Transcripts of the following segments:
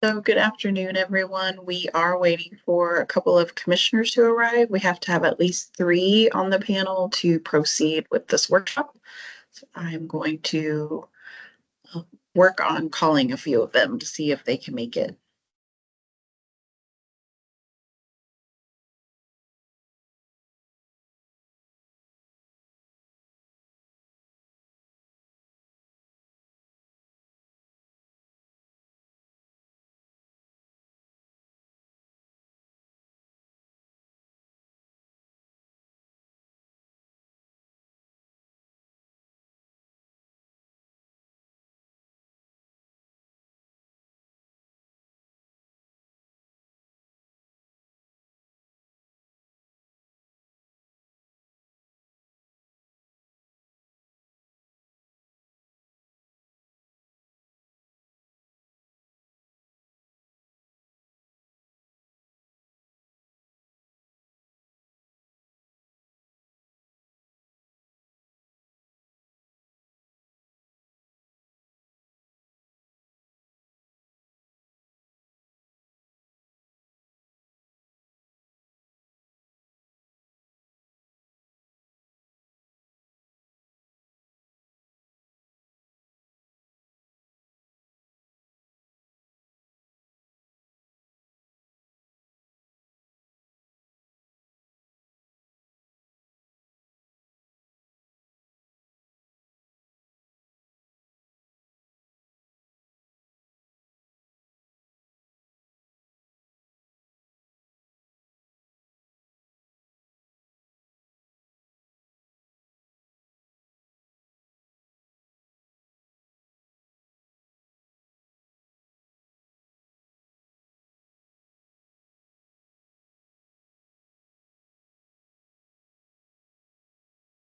So good afternoon, everyone. We are waiting for a couple of commissioners to arrive. We have to have at least 3 on the panel to proceed with this workshop. So I'm going to work on calling a few of them to see if they can make it.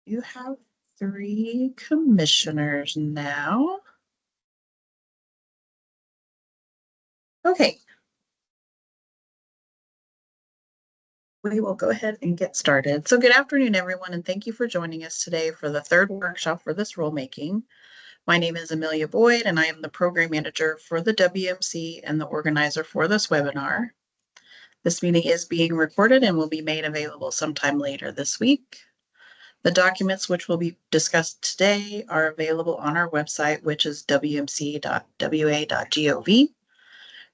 You have 3 commissioners now. Okay. We will go ahead and get started. So good afternoon, everyone, and thank you for joining us today for the 3rd workshop for this rulemaking. My name is Amelia Boyd, and I am the program manager for the WMC and the organizer for this webinar. This meeting is being recorded and will be made available sometime later this week. The documents which will be discussed today are available on our website, which is wmc.wa.gov.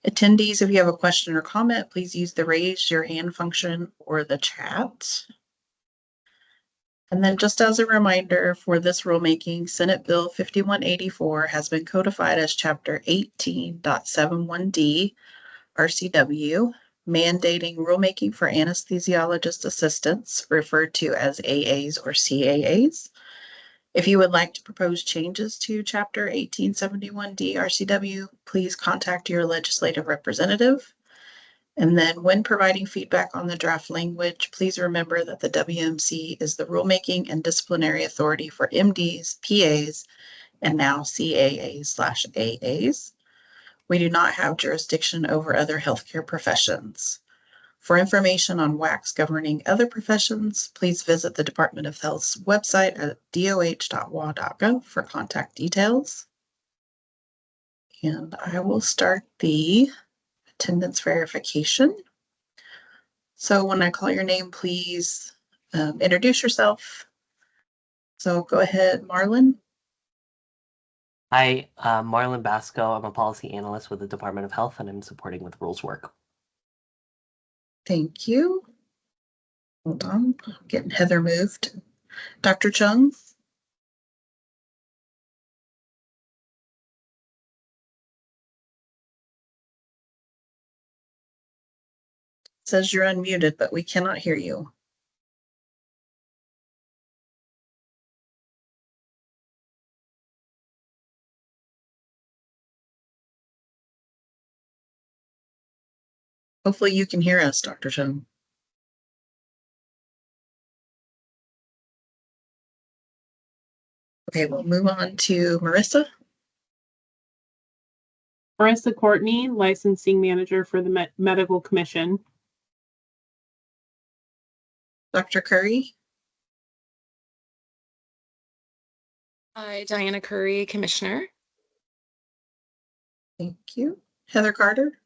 Attendees, if you have a question or comment, please use the raise your hand function or the chat. And then just as a reminder for this rulemaking, Senate Bill 5184 has been codified as Chapter 18.71D RCW, mandating rulemaking for anesthesiologist assistants, referred to as AAs or CAAs. If you would like to propose changes to Chapter 1871D RCW, please contact your legislative representative. And then when providing feedback on the draft language, please remember that the WMC is the rulemaking and disciplinary authority for MDs, PAs, and now CAAs/AAs. We do not have jurisdiction over other healthcare professions. For information on WACs governing other professions, please visit the Department of Health's website at doh.wa.gov for contact details. And I will start the attendance verification. So when I call your name, please introduce yourself. So go ahead, Marlon. Hi, Marlon Basco. I'm a policy analyst with the Department of Health, and I'm supporting with rules work. Thank you. Hold on, I'm getting Heather moved. Dr. Chung. Says you're unmuted, but we cannot hear you. Hopefully you can hear us, Dr. Chung. Okay, we'll move on to Marissa. Marissa Courtney, licensing manager for the Medical Commission. Dr. Curry. Hi, Diana Curry, Commissioner. Thank you. Heather Carter.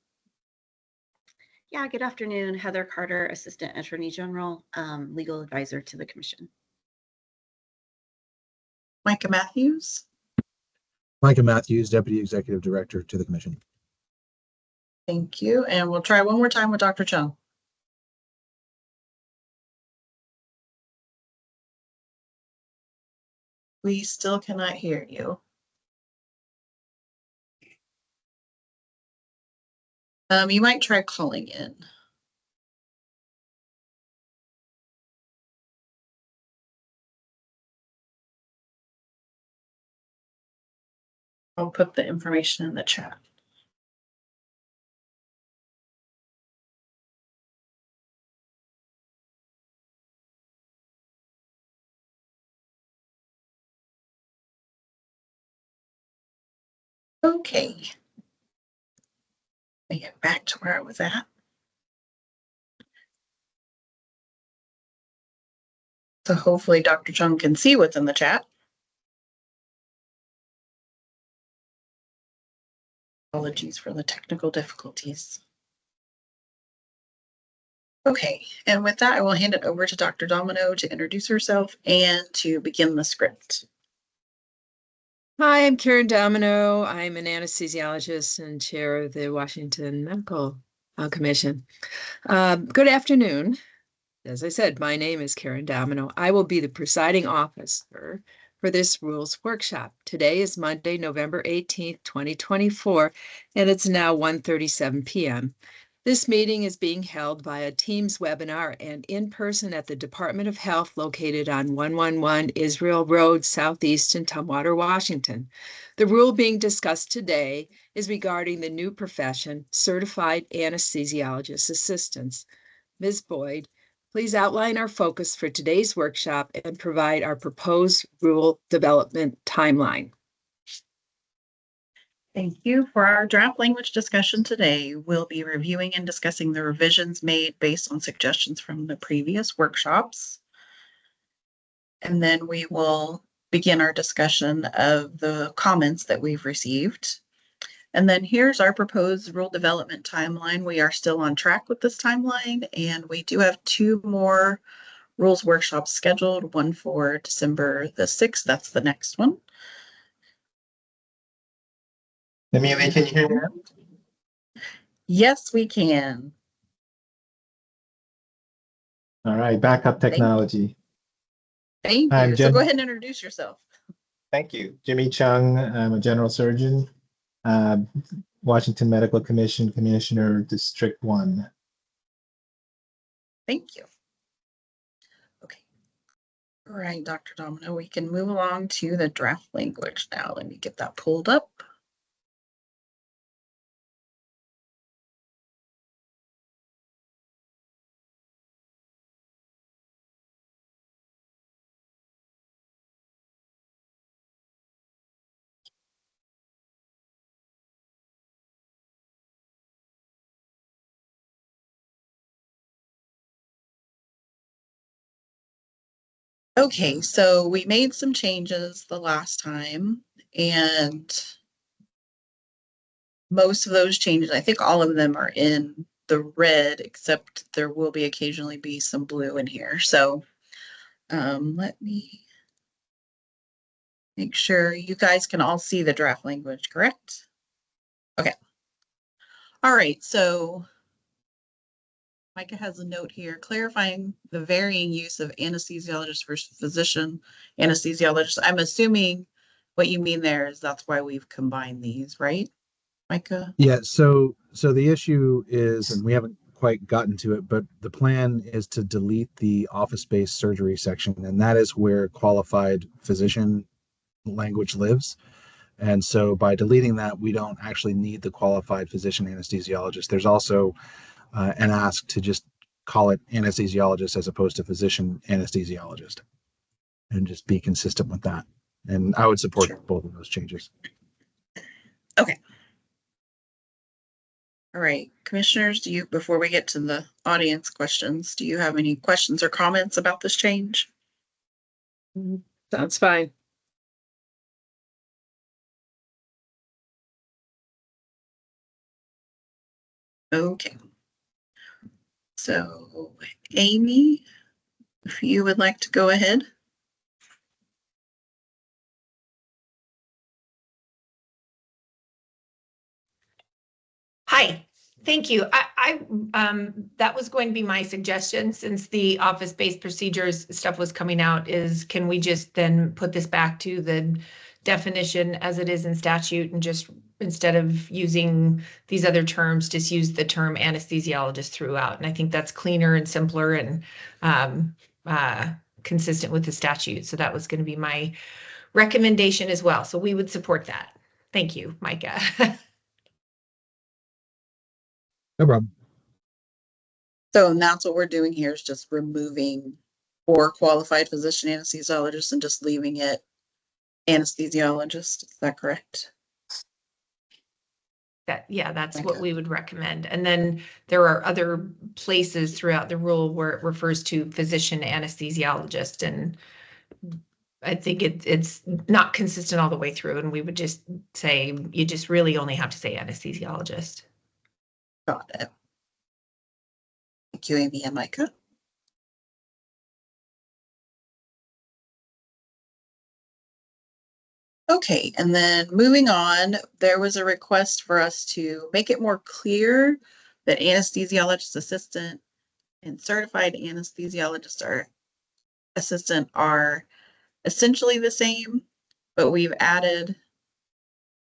Yeah, good afternoon. Heather Carter, Assistant Attorney General, Legal Advisor to the Commission. Micah Matthews. Micah Matthews, Deputy Executive Director to the Commission. Thank you. And we'll try one more time with Dr. Chung. We still cannot hear you. You might try calling in. I'll put the information in the chat. Okay. Let me get back to where I was at. So hopefully Dr. Chung can see what's in the chat. Apologies for the technical difficulties. Okay, and with that, I will hand it over to Dr. Domino to introduce herself and to begin the script. Hi, I'm Karen Domino. I'm an anesthesiologist and chair of the Washington Medical Commission. Good afternoon. As I said, my name is Karen Domino. I will be the presiding officer for this rules workshop. Today is Monday, November 18th, 2024, and it's now 1:37 p.m. This meeting is being held via Teams webinar and in person at the Department of Health located on 111 Israel Road, Southeast in Tumwater, Washington. The rule being discussed today is regarding the new profession, Certified Anesthesiologist Assistants. Ms. Boyd, please outline our focus for today's workshop and provide our proposed rule development timeline. Thank you. For our draft language discussion today, we'll be reviewing and discussing the revisions made based on suggestions from the previous workshops. And then we will begin our discussion of the comments that we've received. And then here's our proposed rule development timeline. We are still on track with this timeline, and we do have 2 more rules workshops scheduled, one for December the 6th. That's the next one. Amelia, can you hear me? Yes, we can. All right, backup technology. Thank I'm you. So Jim. go ahead and introduce yourself. Thank you. Jimmy Chung. I'm a general surgeon, Washington Medical Commission, Commissioner, District 1. Thank you. Okay. All right, Dr. Domino, we can move along to the draft language now. Let me get that pulled up. Okay, so we made some changes the last time, and most of those changes, I think all of them are in the red, except there will be occasionally be some blue in here. So let me make sure you guys can all see the draft language, correct? Okay. All right, so Micah has a note here clarifying the varying use of anesthesiologist versus physician anesthesiologist. I'm assuming what you mean there is that's why we've combined these, right, Micah? Yeah, so the issue is, and we haven't quite gotten to it, but the plan is to delete the office-based surgery section, and that is where qualified physician language lives. And so by deleting that, we don't actually need the qualified physician anesthesiologist. There's also an ask to just call it anesthesiologist as opposed to physician anesthesiologist, and just be consistent with that. And I would support Sure. both of those changes. Okay. All right, commissioners, before we get to the audience questions, do you have any questions or comments about this change? Sounds fine. Okay. So Amy, if you would like to go ahead. Hi, thank you. That was going to be my suggestion since the office-based procedures stuff was coming out is can we just then put this back to the definition as it is in statute and just instead of using these other terms, just use the term anesthesiologist throughout. And I think that's cleaner and simpler and consistent with the statute. So that was going to be my recommendation as well. So we would support that. Thank you, Micah. No problem. So that's what we're doing here is just removing or qualified physician anesthesiologist and just leaving it anesthesiologist. Is that correct? That's Okay. what we would recommend. And then there are other places throughout the rule where it refers to physician anesthesiologist. And I think it's not consistent all the way through. And we would just say, you just really only have to say anesthesiologist. Got it. Thank you, Amy and Micah. Okay, and then moving on, there was a request for us to make it more clear that anesthesiologist assistant and certified anesthesiologist or assistant are essentially the same, but we've added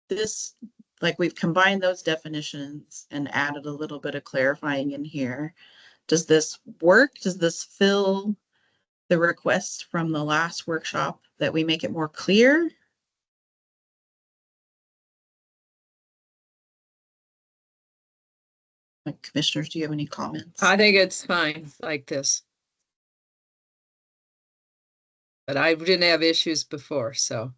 this, like we've combined those definitions and added a little bit of clarifying in here. Does this work? Does this fill the request from the last workshop that we make it more clear? Like, commissioners, do you have any comments? I think it's fine like this. But I didn't have issues before, so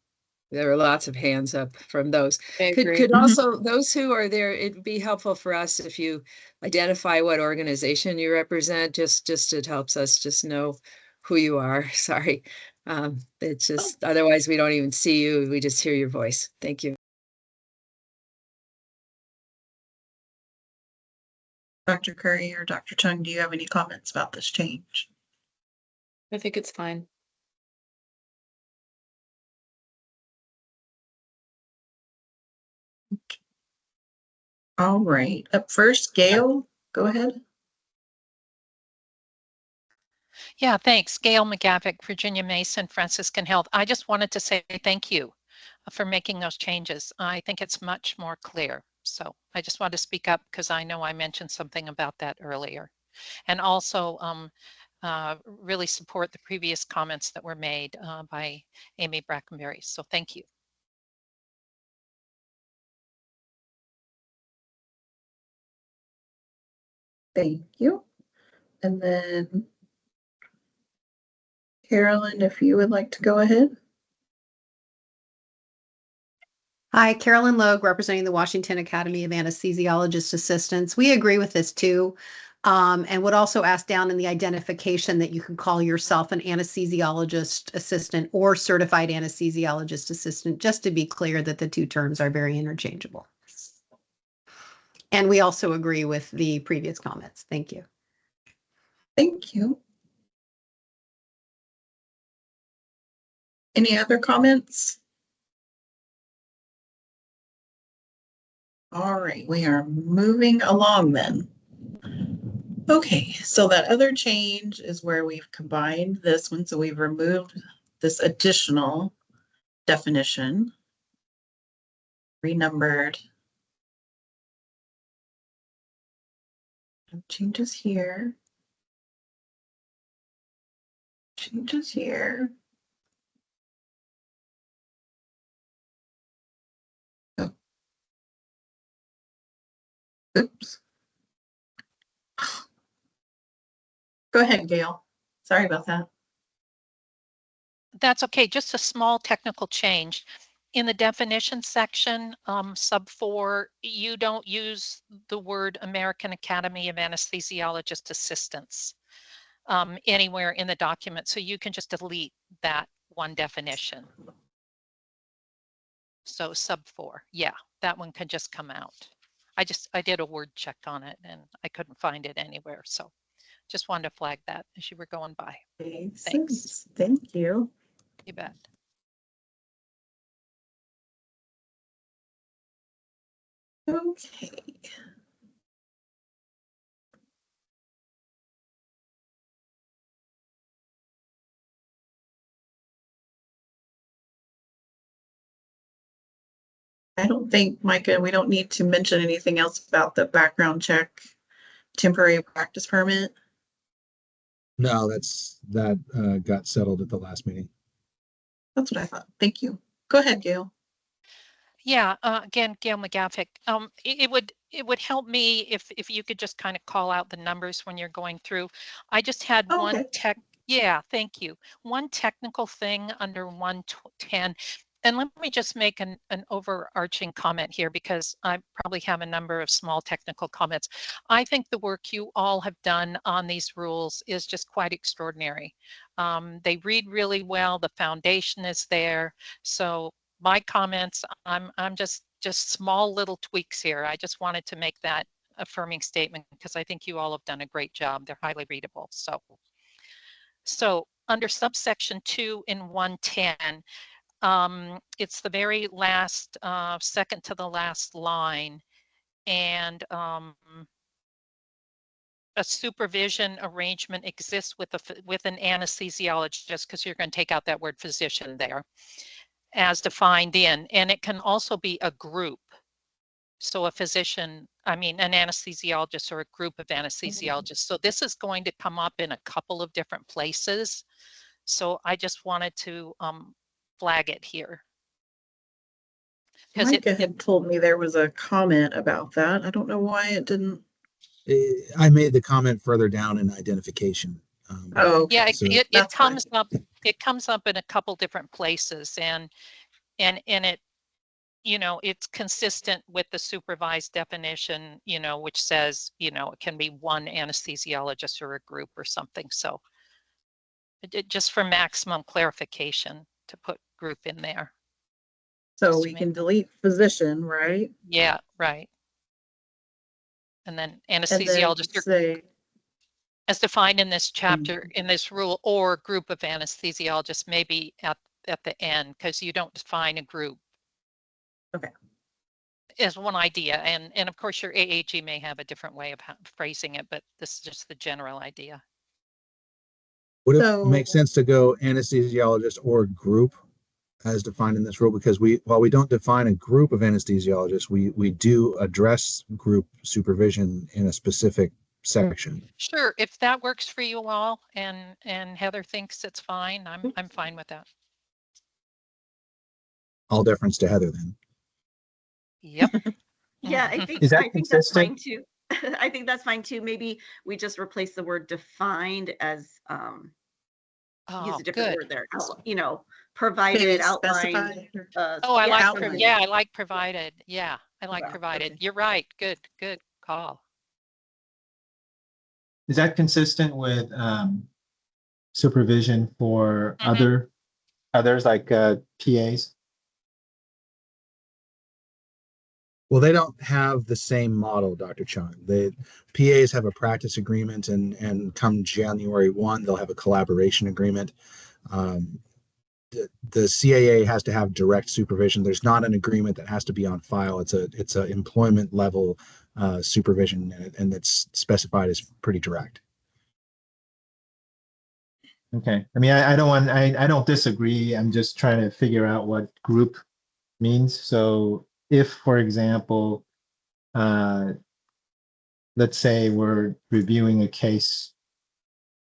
there were lots of hands up from those. Could also, those who are there, it'd be helpful for us if you identify what organization you represent, just it helps us just know who you are. Sorry. It's just, otherwise we don't even see you. We just hear your voice. Thank you. Dr. Curry or Dr. Chung, do you have any comments about this change? I think it's fine. All right, up first, Gail, go ahead. Yeah, thanks. Gail McGavick, Virginia Mason, Franciscan Health. I just wanted to say thank you for making those changes. I think it's much more clear. So I just wanted to speak up because I know I mentioned something about that earlier. And also really support the previous comments that were made by Amy Brackenberry. So thank you. Thank you. And then Carolyn, if you would like to go ahead. Hi, Carolyn Logue, representing the Washington Academy of Anesthesiologist Assistants. We agree with this too, and would also ask down in the identification that you can call yourself an anesthesiologist assistant or certified anesthesiologist assistant, just to be clear that the two terms are very interchangeable. And we also agree with the previous comments. Thank you. Thank you. Any other comments? All right, we are moving along then. Okay, so that other change is where we've combined this one. So we've removed this additional definition, renumbered. Changes here. Changes here. Oh. Oops. Go ahead, Gail. Sorry about that. That's okay. Just a small technical change. In the definition section, sub 4, you don't use the word American Academy of Anesthesiologist Assistants anywhere in the document. So you can just delete that one definition. So sub 4, yeah, that one can just come out. I did a word check on it and I couldn't find it anywhere. So Just wanted to flag that as you were going by. Makes Thanks. sense. Thank you. You bet. Okay. I don't think, Micah, we don't need to mention anything else about the background check temporary practice permit. No, that got settled at the last meeting. That's what I thought. Thank you. Go ahead, Gail. Yeah, again, Gail McGaffick. It would help me if you could just kind of call out the numbers when you're going through. I just had Oh, one okay. yeah, thank you. One technical thing under 110. And let me just make an overarching comment here because I probably have a number of small technical comments. I think the work you all have done on these rules is just quite extraordinary. They read really well, the foundation is there. So my comments, I'm just small little tweaks here. I just wanted to make that affirming statement because I think you all have done a great job. They're highly readable. So under subsection 2 in 110, it's the very last, second to the last line, and a supervision arrangement exists with an anesthesiologist, because you're going to take out that word physician there, as defined in, and it can also be a group. So a physician, I mean, an anesthesiologist or a group of anesthesiologists. So this is going to come up in a couple of different places. So I just wanted to flag it here. Because Micah had told me there was a comment about that. I don't know why it didn't. I made the comment further down in identification. Oh, okay. yeah, So it That's fine. comes up. It comes up in a couple different places, and it, you know, it's consistent with the supervised definition, you know, which says, you know, it can be one anesthesiologist or a group or something. So just for maximum clarification to put group in there. So Just to we make- can delete physician, right? Yeah, right. And then And then anesthesiologist say, as defined in this chapter, in this rule, or group of anesthesiologists, maybe at the end, because you don't define a group. okay. Is one idea, and of course your AAG may have a different way of phrasing it, but this is just the general idea. would it So- make sense to go anesthesiologist or group as defined in this rule? Because while we don't define a group of anesthesiologists, we do address group supervision in a specific section. Sure, if that works for you all, and Heather thinks it's fine, I'm fine with that. All deference to Heather then. Yep. Yeah, I think, Is that I think that's fine consistent? too. I think that's fine too. Maybe we just replace the word defined as, use Oh, a different good. word there. You know, Maybe provided, outlined. specify. Oh, I like, something yeah, I like provided. Yeah, I like Yeah, provided. okay. You're right. Good call. Is that consistent with supervision for Mhm. others like PAs? Well, they don't have the same model, Dr. Chung. The PAs have a practice agreement, and come January 1, they'll have a collaboration agreement. The CAA has to have direct supervision. There's not an agreement that has to be on file. It's a employment level supervision, and it's specified as pretty direct. Okay. I mean, I don't disagree. I'm just trying to figure out what group means. So if, for example, let's say we're reviewing a case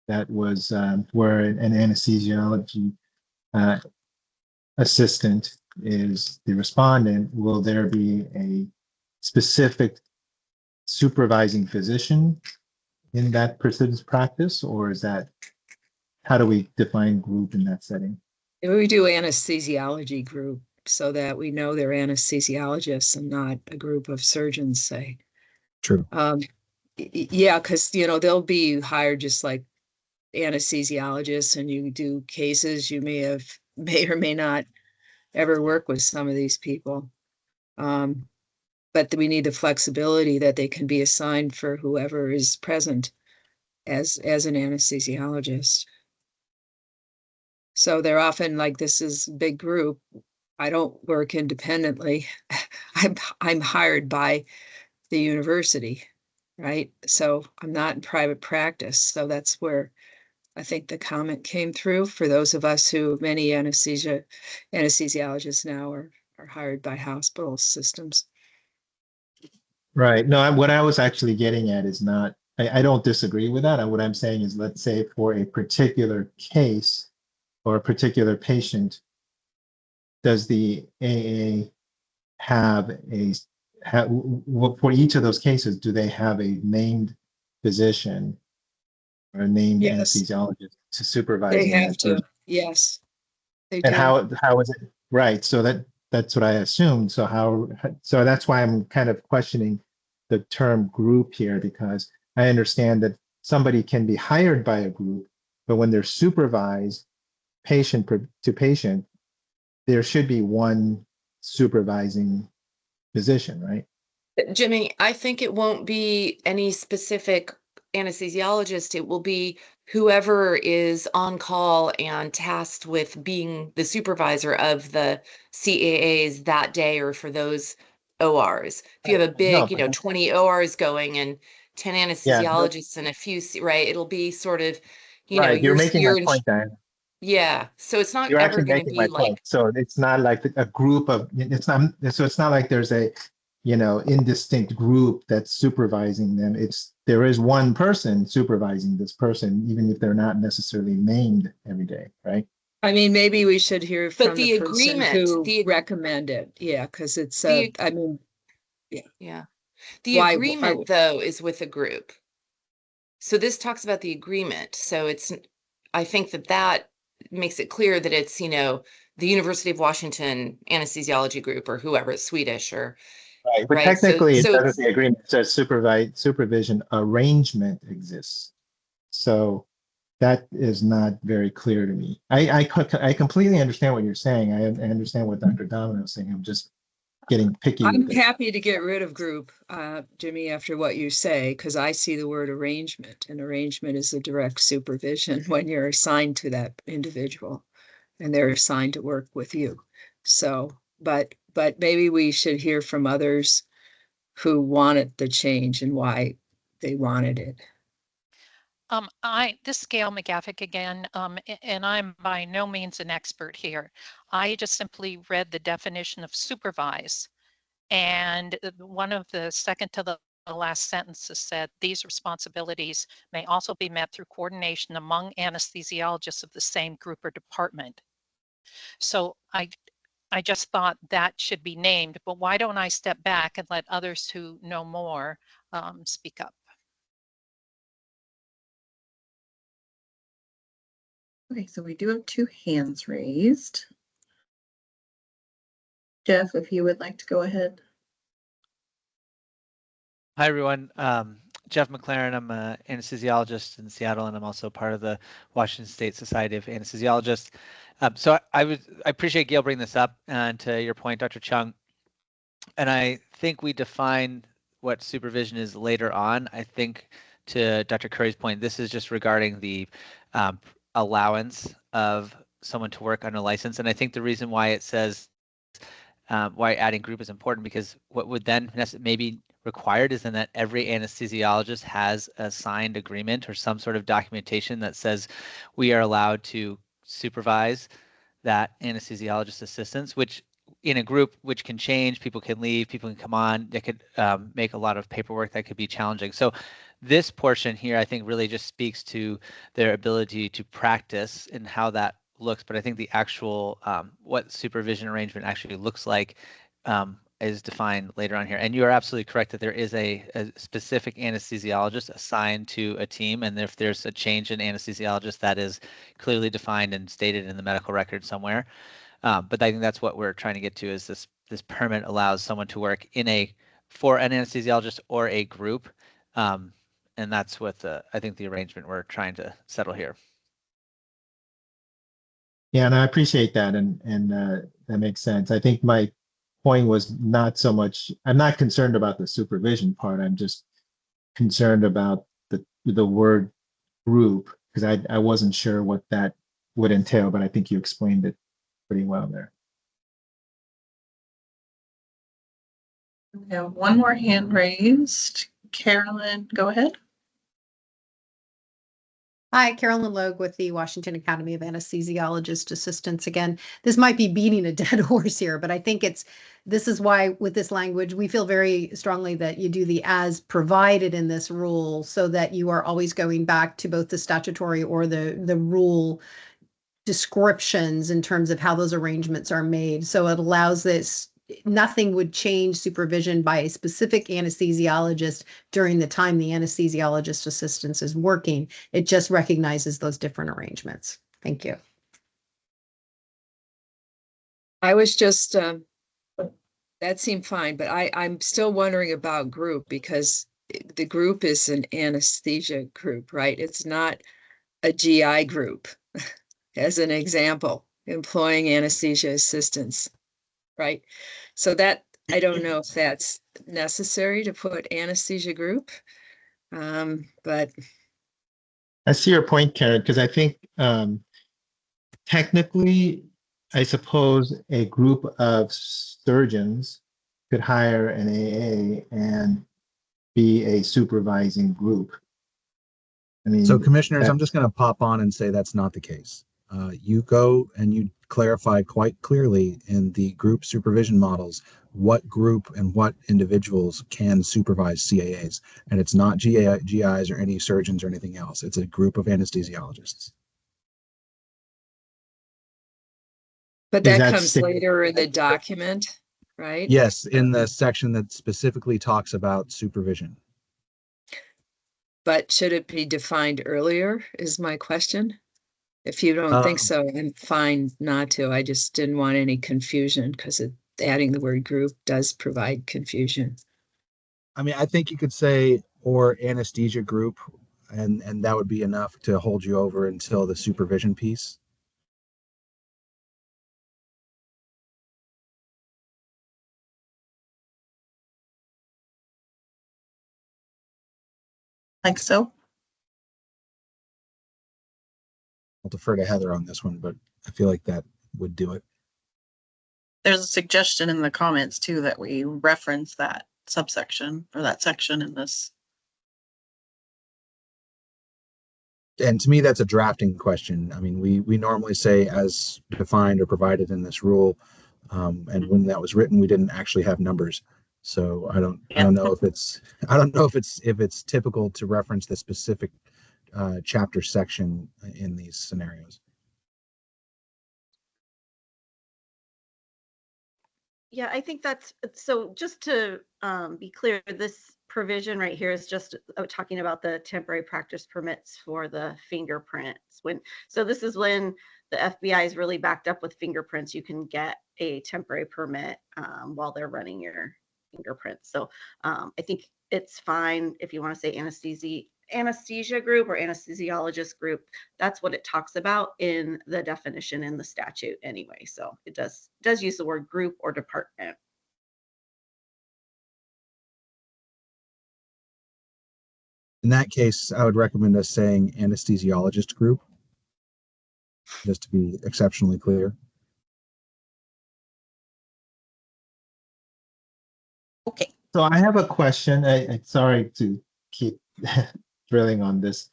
that was where an anesthesiology assistant is the respondent, will there be a specific supervising physician in that person's practice, or is that, how do we define group in that setting? We do anesthesiology group so that we know they're anesthesiologists and not a group of surgeons, say. True. Yeah, because, you know, they'll be hired just like anesthesiologists, and you do cases, you may or may not ever work with some of these people. But we need the flexibility that they can be assigned for whoever is present. as an anesthesiologist. So they're often like, this is a big group. I don't work independently. I'm hired by the university, right? So I'm not in private practice. So that's where I think the comment came through for those of us who many anesthesiologists now are hired by hospital systems. Right. No, what I was actually getting at is not, I don't disagree with that. And what I'm saying is, let's say for a particular case or a particular patient, does the AA have for each of those cases, do they have a named physician or a named Yes, anesthesiologist to supervise they have that to. person? Yes, they And do. how is it? Right. So that's what I assumed. So that's why I'm kind of questioning the term group here, because I understand that somebody can be hired by a group, but when they're supervised to patient, there should be one supervising physician, right? Jimmy, I think it won't be any specific anesthesiologist. It will be whoever is on call and tasked with being the supervisor of the CAAs that day or for those ORs. If you have a No, big, 20 ORs going and 10 yeah, anesthesiologists and a few, right? It'll be sort of, right. You're making my you're in, point, Diane. yeah. So it's not You're ever actually going to making my be like, point. So it's not like a group of, it's not like there's a, indistinct group that's supervising them. There is one person supervising this person, even if they're not necessarily named every day, right? I mean, maybe we should hear but from the the person agreement, who the, recommended. Yeah, because it's the, I mean, yeah. The why agreement, though, is with a group. So this talks about the agreement. So I think that makes it clear that it's, the University of Washington anesthesiology group or whoever, it's Swedish or, Right. But right? technically, it So doesn't, the agreement says supervision arrangement exists. So that is not very clear to me. I completely understand what you're saying. I understand what Dr. Domino is saying. I'm just getting picky I'm with it. happy to get rid of group, Jimmy, after what you say, because I see the word arrangement, and arrangement is a direct supervision when you're assigned to that individual and they're assigned to work with you. So, but maybe we should hear from others who wanted the change and why they wanted it. This is Gail McGaffick again, and I'm by no means an expert here. I just simply read the definition of supervise, and one of the second to the last sentences said, these responsibilities may also be met through coordination among anesthesiologists of the same group or department. So I just thought that should be named, but why don't I step back and let others who know more speak up? Okay, so we do have two hands raised. Jeff, if you would like to go ahead. Hi, everyone. Jeff McLaren. I'm an anesthesiologist in Seattle, and I'm also part of the Washington State Society of Anesthesiologists. So I appreciate Gail bringing this up, and to your point, Dr. Chung. And I think we define what supervision is later on. I think to Dr. Curry's point, this is just regarding the allowance of someone to work on a license. And I think the reason why it says why adding group is important, because what would then maybe required is then that every anesthesiologist has a signed agreement or some sort of documentation that says we are allowed to supervise that anesthesiologist assistants, which in a group which can change, people can leave, people can come on, that could make a lot of paperwork that could be challenging. So this portion here, I think, really just speaks to their ability to practice and how that looks. But I think the actual what supervision arrangement actually looks like is defined later on here. And you are absolutely correct that there is a specific anesthesiologist assigned to a team. And if there's a change in anesthesiologist, that is clearly defined and stated in the medical record somewhere. But I think that's what we're trying to get to, is this permit allows someone to work for an anesthesiologist or a group. And that's what I think the arrangement we're trying to settle here. Yeah, and I appreciate that, and that makes sense. I think my point was not so much, I'm not concerned about the supervision part. I'm just concerned about the word group? Because I wasn't sure what that would entail, but I think you explained it pretty well there. We have one more hand raised. Carolyn, go ahead. Hi, Carolyn Logue with the Washington Academy of Anesthesiologist Assistants again. This might be beating a dead horse here, but I think this is why with this language, we feel very strongly that you do the as provided in this rule so that you are always going back to both the statutory or the rule descriptions in terms of how those arrangements are made. So it allows this, nothing would change supervision by a specific anesthesiologist during the time the anesthesiologist assistance is working. It just recognizes those different arrangements. Thank you. I was just, that seemed fine, but I'm still wondering about group because the group is an anesthesia group, right? It's not a GI group, as an example, employing anesthesia assistants, right? So that, I don't know if that's necessary to put anesthesia group, but. I see your point, Karen, because I think technically, I suppose a group of surgeons could hire an AA and be a supervising group. I mean, So commissioners, I'm just going to pop on and say that's not the case. You go and you clarify quite clearly in the group supervision models what group and what individuals can supervise CAAs. And it's not GIs or any surgeons or anything else. It's a group of anesthesiologists. But that comes later in the document, right? Yes, in the section that specifically talks about supervision. But should it be defined earlier is my question. If you don't think so, I'm fine not to. I just didn't want any confusion because adding the word group does provide confusion. I mean, I think you could say or anesthesia group, and that would be enough to hold you over until the supervision piece. Like so. I'll defer to Heather on this one, but I feel like that would do it. There's a suggestion in the comments too that we reference that subsection or that section in this. And to me, that's a drafting question. I mean, we normally say as defined or provided in this rule, and when that was written, we didn't actually have numbers. So I don't know if it's typical to reference the specific chapter section in these scenarios. Yeah, I think that's, so just to be clear, this provision right here is just talking about the temporary practice permits for the fingerprints. So this is when the FBI is really backed up with fingerprints, you can get a temporary permit while they're running your fingerprints. So I think it's fine if you want to say anesthesia group or anesthesiologist group. That's what it talks about in the definition in the statute anyway. So it does use the word group or department. In that case, I would recommend us saying anesthesiologist group, just to be exceptionally clear. Okay. So I have a question. I'm sorry to keep drilling on this.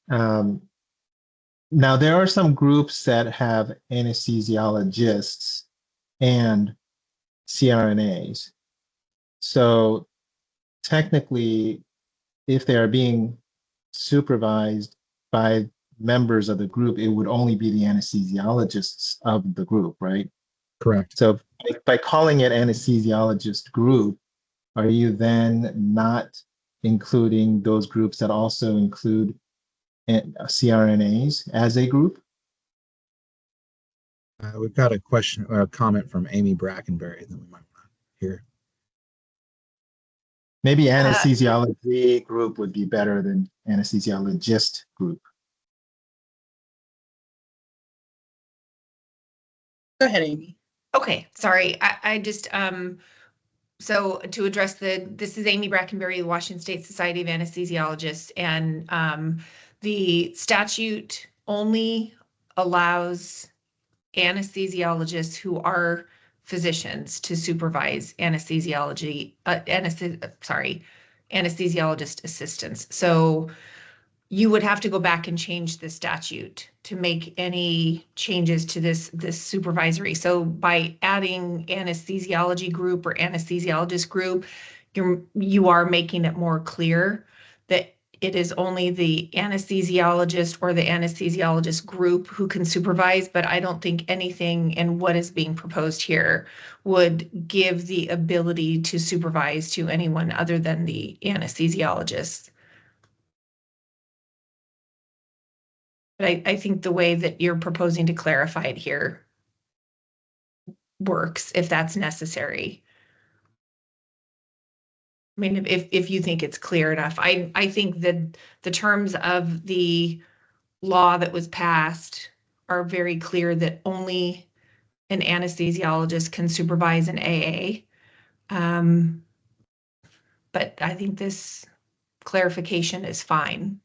Now, there are some groups that have anesthesiologists and CRNAs. So technically, if they are being supervised by members of the group, it would only be the anesthesiologists of the group, right? Correct. So by calling it anesthesiologist group, are you then not including those groups that also include CRNAs as a group? We've got a question or a comment from Amy Brackenberry that we might want to hear. Maybe anesthesiology group would be better than anesthesiologist group. Go ahead, Amy. Okay, sorry. I just, so to address this is Amy Brackenberry, the Washington State Society of Anesthesiologists, and the statute only allows anesthesiologists who are physicians to supervise anesthesiologist assistants. So you would have to go back and change the statute to make any changes to this supervisory. So by adding anesthesiology group or anesthesiologist group, you are making it more clear that it is only the anesthesiologist or the anesthesiologist group who can supervise, but I don't think anything in what is being proposed here would give the ability to supervise to anyone other than the anesthesiologist. But I think the way that you're proposing to clarify it here works if that's necessary. I mean, if you think it's clear enough, I think that the terms of the law that was passed are very clear that only an anesthesiologist can supervise an AA. But I think this clarification is fine.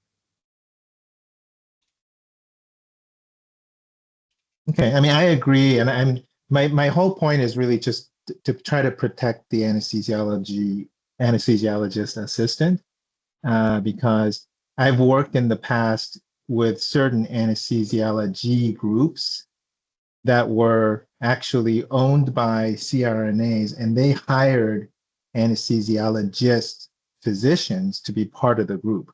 Okay, I mean, I agree, and my whole point is really just to try to protect the anesthesiologist assistant, because I've worked in the past with certain anesthesiology groups that were actually owned by CRNAs, and they hired anesthesiologist physicians to be part of the group.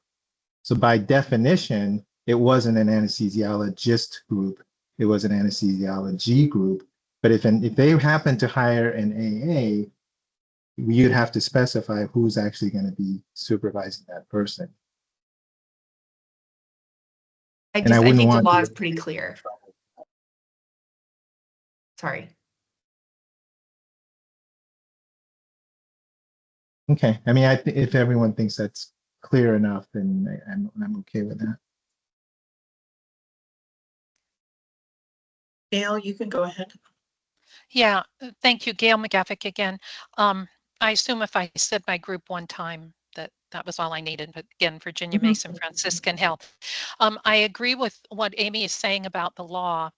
So by definition, it wasn't an anesthesiologist group, it was an anesthesiology group. But if they happen to hire an AA, you'd have to specify who's actually going to be supervising that person. I And I wouldn't think the want law to- is pretty clear. Sorry. Okay, I mean, if everyone thinks that's clear enough, then I'm okay with that. Gail, you can go ahead. Yeah, thank you, Gail McGaffick again. I assume if I said my group one time that was all I needed, but again, Virginia Mason Franciscan Health. I agree with what Amy is saying about the law.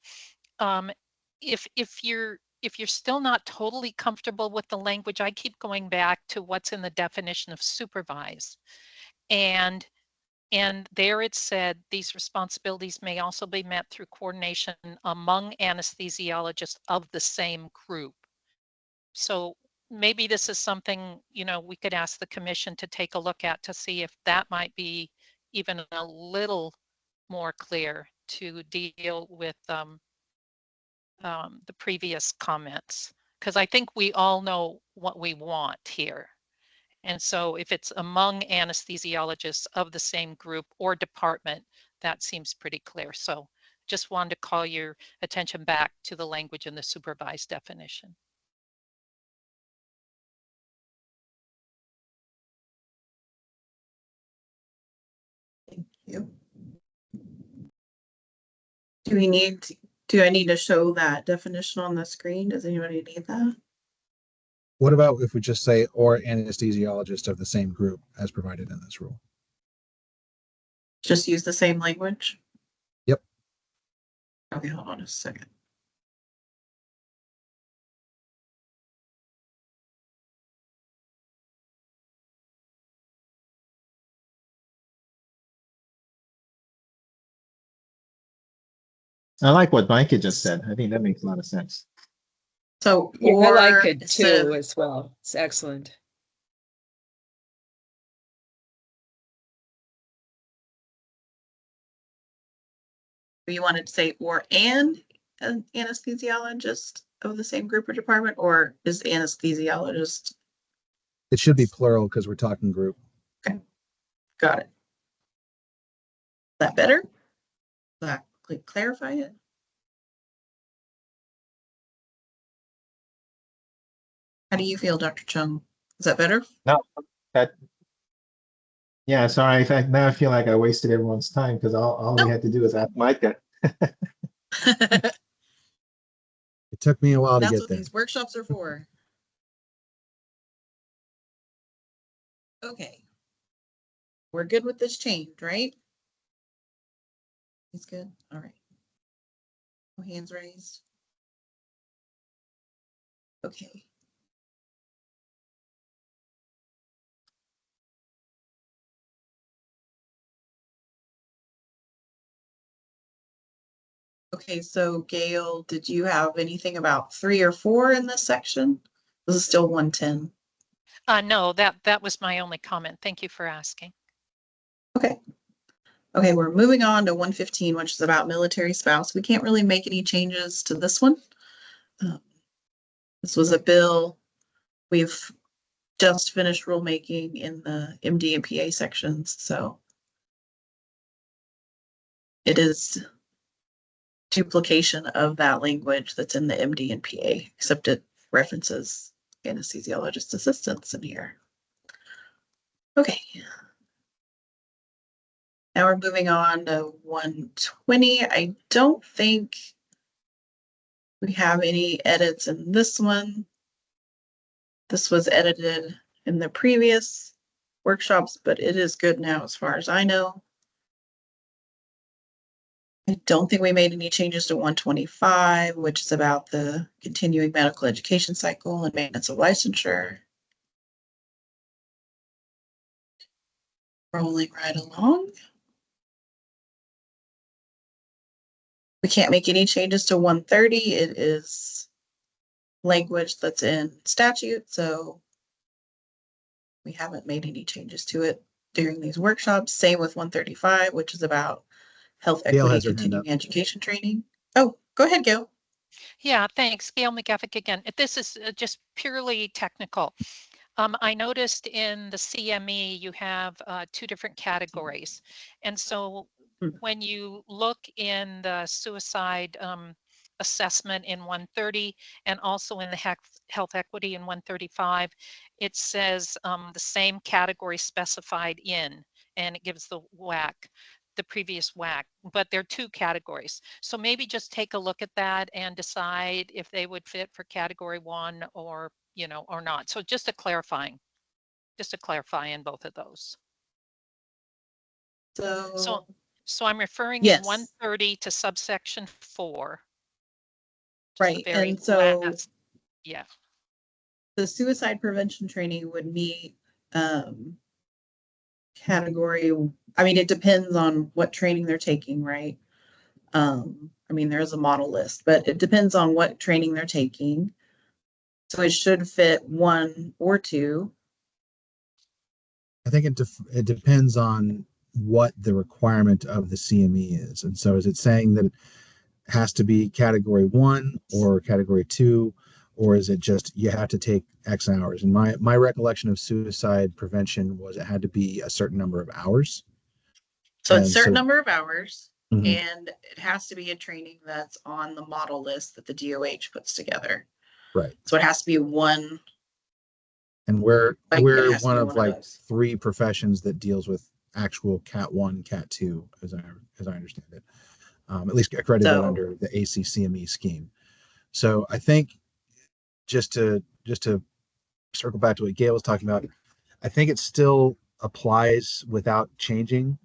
If you're still not totally comfortable with the language, I keep going back to what's in the definition of supervise. And there it said these responsibilities may also be met through coordination among anesthesiologists of the same group. So maybe this is something, we could ask the commission to take a look at to see if that might be even a little more clear to deal with the previous comments. Because I think we all know what we want here. And so if it's among anesthesiologists of the same group or department, that seems pretty clear. So just wanted to call your attention back to the language in the supervised definition. Thank you. Do I need to show that definition on the screen? Does anybody need that? What about if we just say, or anesthesiologist of the same group as provided in this rule? Just use the same language? Yep. Okay, hold on a second. I like what Micah just said. I think that makes a lot of sense. So, Yeah, I like or it too as well. It's excellent. you wanted to say or and an anesthesiologist of the same group or department, or is anesthesiologist? It should be plural because we're talking group. Okay, got it. Is that better? That clarify it? How do you feel, Dr. Chung? Is that better? No, yeah, sorry. Now I feel like I wasted everyone's time because all we had to do is ask Micah. It took me a while to That's get what there. these workshops are for. Okay. We're good with this change, right? He's good. All right. No hands raised. Okay. Okay, so Gail, did you have anything about 3 or 4 in this section? This is still 110. No, that was my only comment. Thank you for asking. Okay. Okay, we're moving on to 115, which is about military spouse. We can't really make any changes to this one. This was a bill. We've just finished rulemaking in the MD and PA sections, so it is duplication of that language that's in the MD and PA, except it references anesthesiologist assistants in here. Okay. Now we're moving on to 120. I don't think we have any edits in this one. This was edited in the previous workshops, but it is good now as far as I know. I don't think we made any changes to 125, which is about the continuing medical education cycle and maintenance of licensure. Rolling right along. We can't make any changes to 130. It is language that's in statute, so we haven't made any changes to it during these workshops. Same with 135, which is about health Gail equity has her hand up. continuing education training. Oh, go ahead, Gail. Yeah, thanks. Gail McGaffick again. This is just purely technical. I noticed in the CME you have 2 different categories. And so when you look in the suicide assessment in 130 and also in the health equity in 135, it says the same category specified in, and it gives the WAC, the previous WAC, but they're 2 categories. So maybe just take a look at that and decide if they would fit for category 1 or, or not. So just a clarify in both of those. So I'm referring in Yes. 130 to subsection 4. Right, and so last, yeah. the suicide prevention training would meet category, I mean, it depends on what training they're taking, right? I mean, there's a model list, but it depends on what training they're taking. So it should fit 1 or 2. I think it depends on what the requirement of the CME is. And so is it saying that it has to be category 1 or category 2, or is it just you have to take X hours? And my recollection of suicide prevention was it had to be a certain number of hours. So it's And certain so- number of hours, Mhm. and it has to be a training that's on the model list that the DOH puts together. Right. So it has to be one. And we're Like, it has to one be of one of like those. 3 professions that deals with actual Cat 1, Cat 2, as I understand it. At least accredited So- under the ACCME scheme. So I think just to circle back to what Gail was talking about, I think it still applies without changing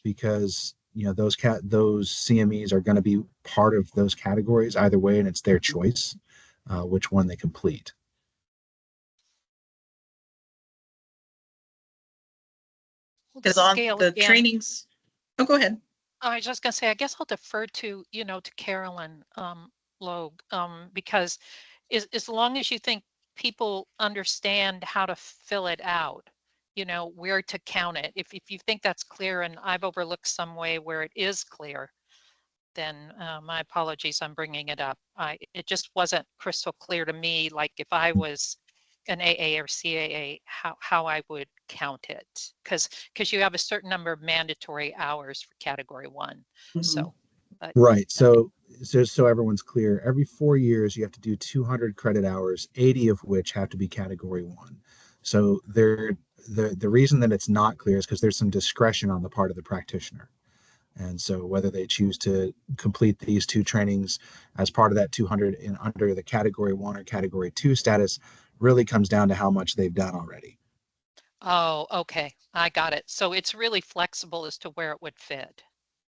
because those CMEs are going to be part of those categories either way, and it's their choice which one they complete. Because on Gail the again. trainings, oh, go ahead. I was just going to say, I guess I'll defer to, to Carolyn Logue, because as long as you think people understand how to fill it out, where to count it. If you think that's clear and I've overlooked some way where it is clear, then my apologies, I'm bringing it up. It just wasn't crystal clear to me, like if I was an AA or CAA, how I would count it. Because you have a certain number of mandatory hours for category 1. So, but, Right. So everyone's clear, every 4 years you have to do 200 credit hours, 80 of which have to be category 1. So the reason that it's not clear is because there's some discretion on the part of the practitioner. And so whether they choose to complete these 2 trainings as part of that 200 in under the category 1 or category 2 status really comes down to how much they've done already. Oh, okay. I got it. So it's really flexible as to where it would fit.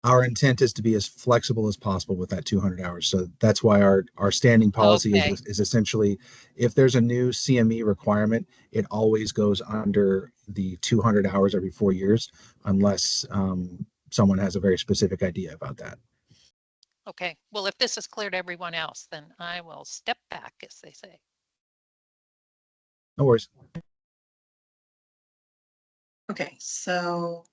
Our intent is to be as flexible as possible with that 200 hours. So that's why our standing policy Okay. is essentially, if there's a new CME requirement, it always goes under the 200 hours every 4 years, unless someone has a very specific idea about that. Okay. Well, if this is clear to everyone else, then I will step back, as they say. No worries. Okay, so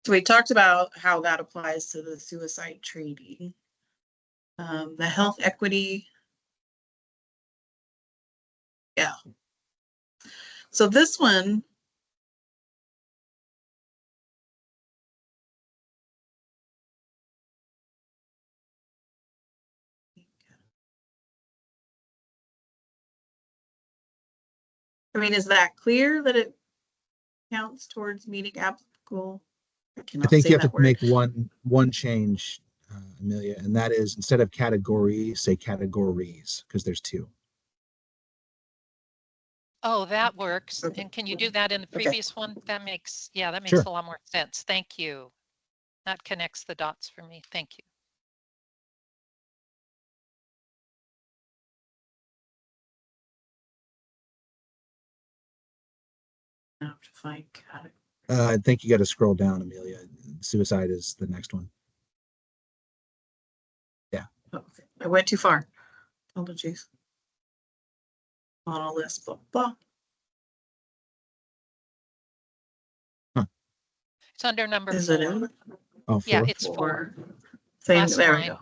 we talked about how that applies to the suicide treaty. The health equity. Yeah. So this one, I mean, is that clear that it counts towards meeting applicable? I I cannot think say you have that to word. make one change, Amelia, and that is instead of category, say categories, because there's two. Oh, that works. Okay. And can you do that in the Okay. previous one? That makes, yeah, that makes Sure. a lot more sense. Thank you. That connects the dots for me. Thank you. I have to find category. I think you got to scroll down, Amelia. Suicide is the next one. Okay. I went too far. Apologies. On a list, blah, blah. It's under number Is it 4. in? Oh, Yeah, 4. it's 4. Same, Last there we line. go.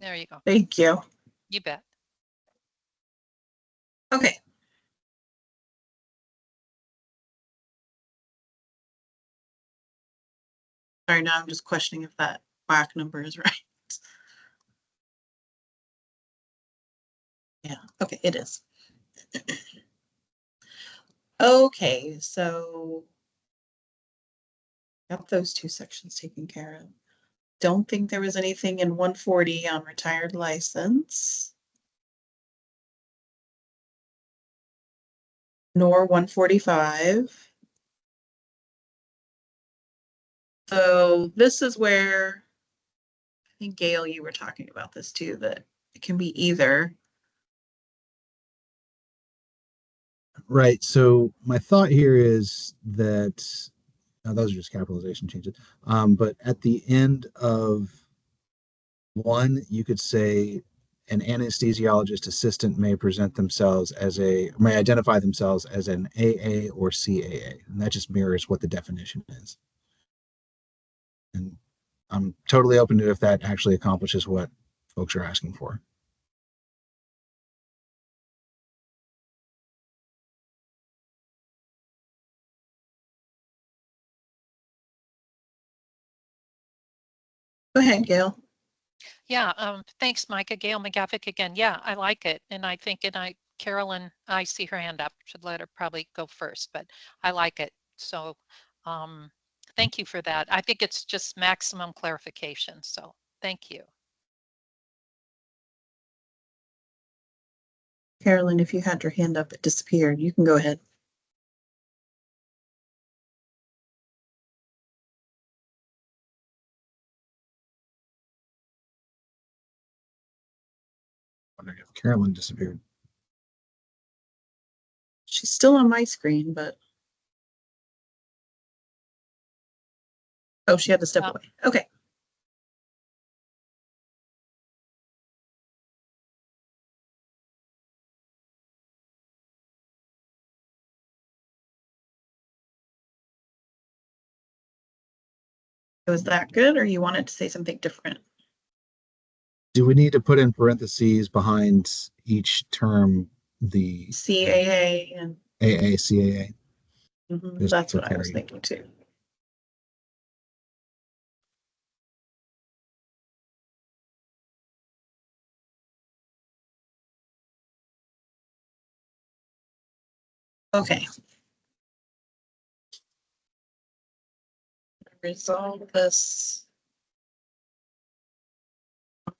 There you go. Thank you. You bet. Okay. Sorry, now I'm just questioning if that whack number is right. Yeah, okay, it is. Okay, so got those two sections taken care of. Don't think there was anything in 140 on retired license. Nor 145. So this is where I think Gail, you were talking about this too, that it can be either. Right. So my thought here is that those are just capitalization changes. But at the end of one, you could say an anesthesiologist assistant may may identify themselves as an AA or CAA, and that just mirrors what the definition is. And I'm totally open to if that actually accomplishes what folks are asking for. Go ahead, Gail. Yeah, thanks, Micah. Gail McGaffick again. Yeah, I like it. And I think, Carolyn, I see her hand up. Should let her probably go first, but I like it. So thank you for that. I think it's just maximum clarification. So thank you. Carolyn, if you had your hand up, it disappeared. You can go ahead. Wondering if Carolyn disappeared. She's still on my screen, but oh, she had to step away. Okay. Was that good, or you wanted to say something different? Do we need to put in parentheses behind each term the CAA and AACAA? that's what I was thinking too. Okay. Resolve this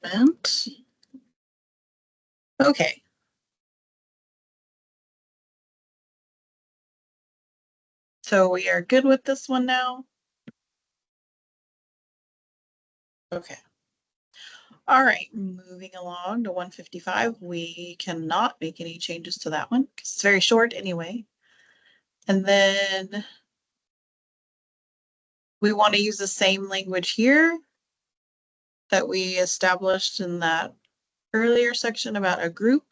comment. Okay. So we are good with this one now? Okay. All right, moving along to 155. We cannot make any changes to that one because it's very short anyway. And then we want to use the same language here that we established in that earlier section about a group.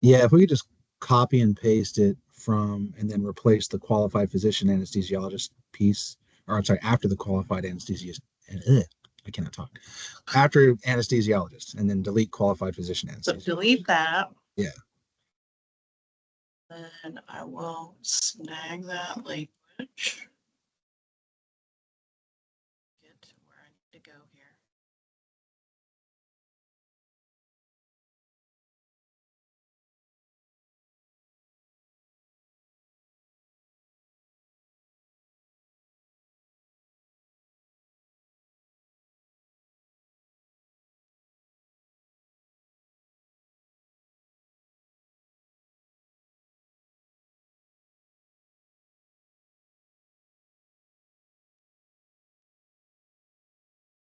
Yeah, if we could just copy and paste it from and then replace the qualified physician anesthesiologist piece, or I'm sorry, after the qualified anesthesiologist. I cannot talk. After anesthesiologist, and then delete qualified physician So anesthesiologist. delete that. Yeah. And I will snag that language. Get to where I need to go here.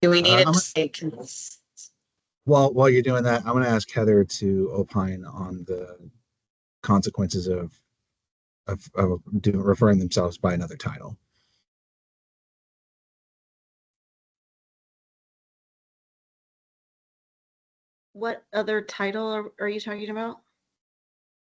Do we need it to say Well, while you're doing that, I'm going to ask Heather to opine on the consequences of referring themselves by another title. What other title are you talking about?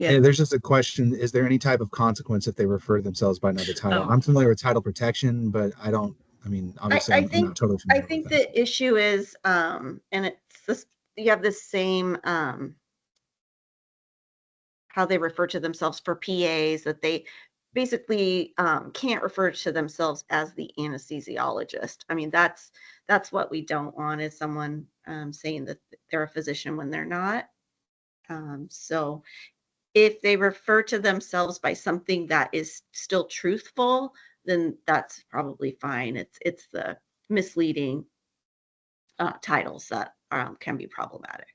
Yeah. And there's just a question: is there any type of consequence if they refer themselves by another title? Oh. I'm familiar with title protection, but I don't. I mean, obviously, I'm not totally familiar I think with that. the issue is, and it's this, you have the same, how they refer to themselves for PAs, that they basically can't refer to themselves as the anesthesiologist. I mean, that's what we don't want, is someone saying that they're a physician when they're not. So if they refer to themselves by something that is still truthful, then that's probably fine. It's the misleading titles that can be problematic.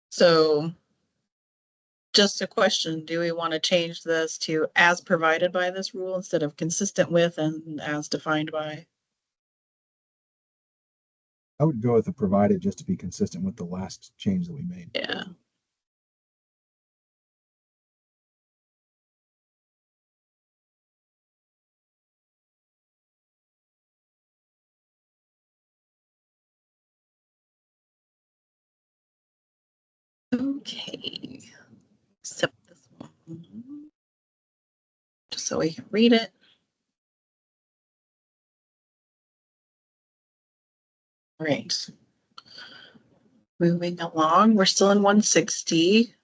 So just a question, do we want to change this to as provided by this rule instead of consistent with and as defined by? I would go with the provided just to be consistent with the last change that we made. Yeah. Okay. Except this one. Just so we can read it. Right. Moving along, we're still in 160.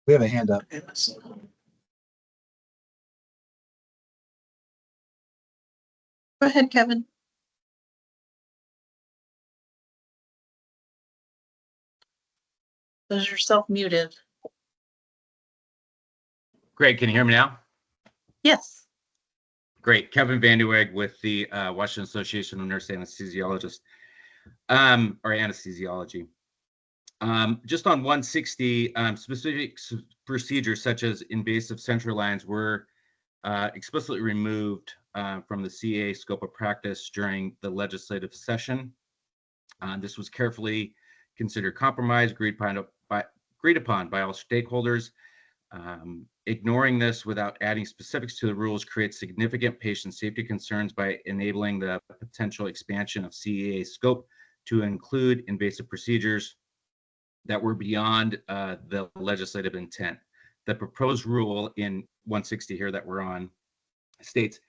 We have a hand up. Go ahead, Kevin. There's yourself muted. Great. Can you hear me now? Yes. Great. Kevin Vanderweg with the Washington Association of Nurse Anesthesiologists, or anesthesiology. Just on 160, specific procedures such as invasive central lines were explicitly removed from the CA scope of practice during the legislative session. This was carefully considered compromise, agreed upon by all stakeholders. Ignoring this without adding specifics to the rules creates significant patient safety concerns by enabling the potential expansion of CEA scope to include invasive procedures that were beyond the legislative intent. The proposed rule in 160 here that we're on states,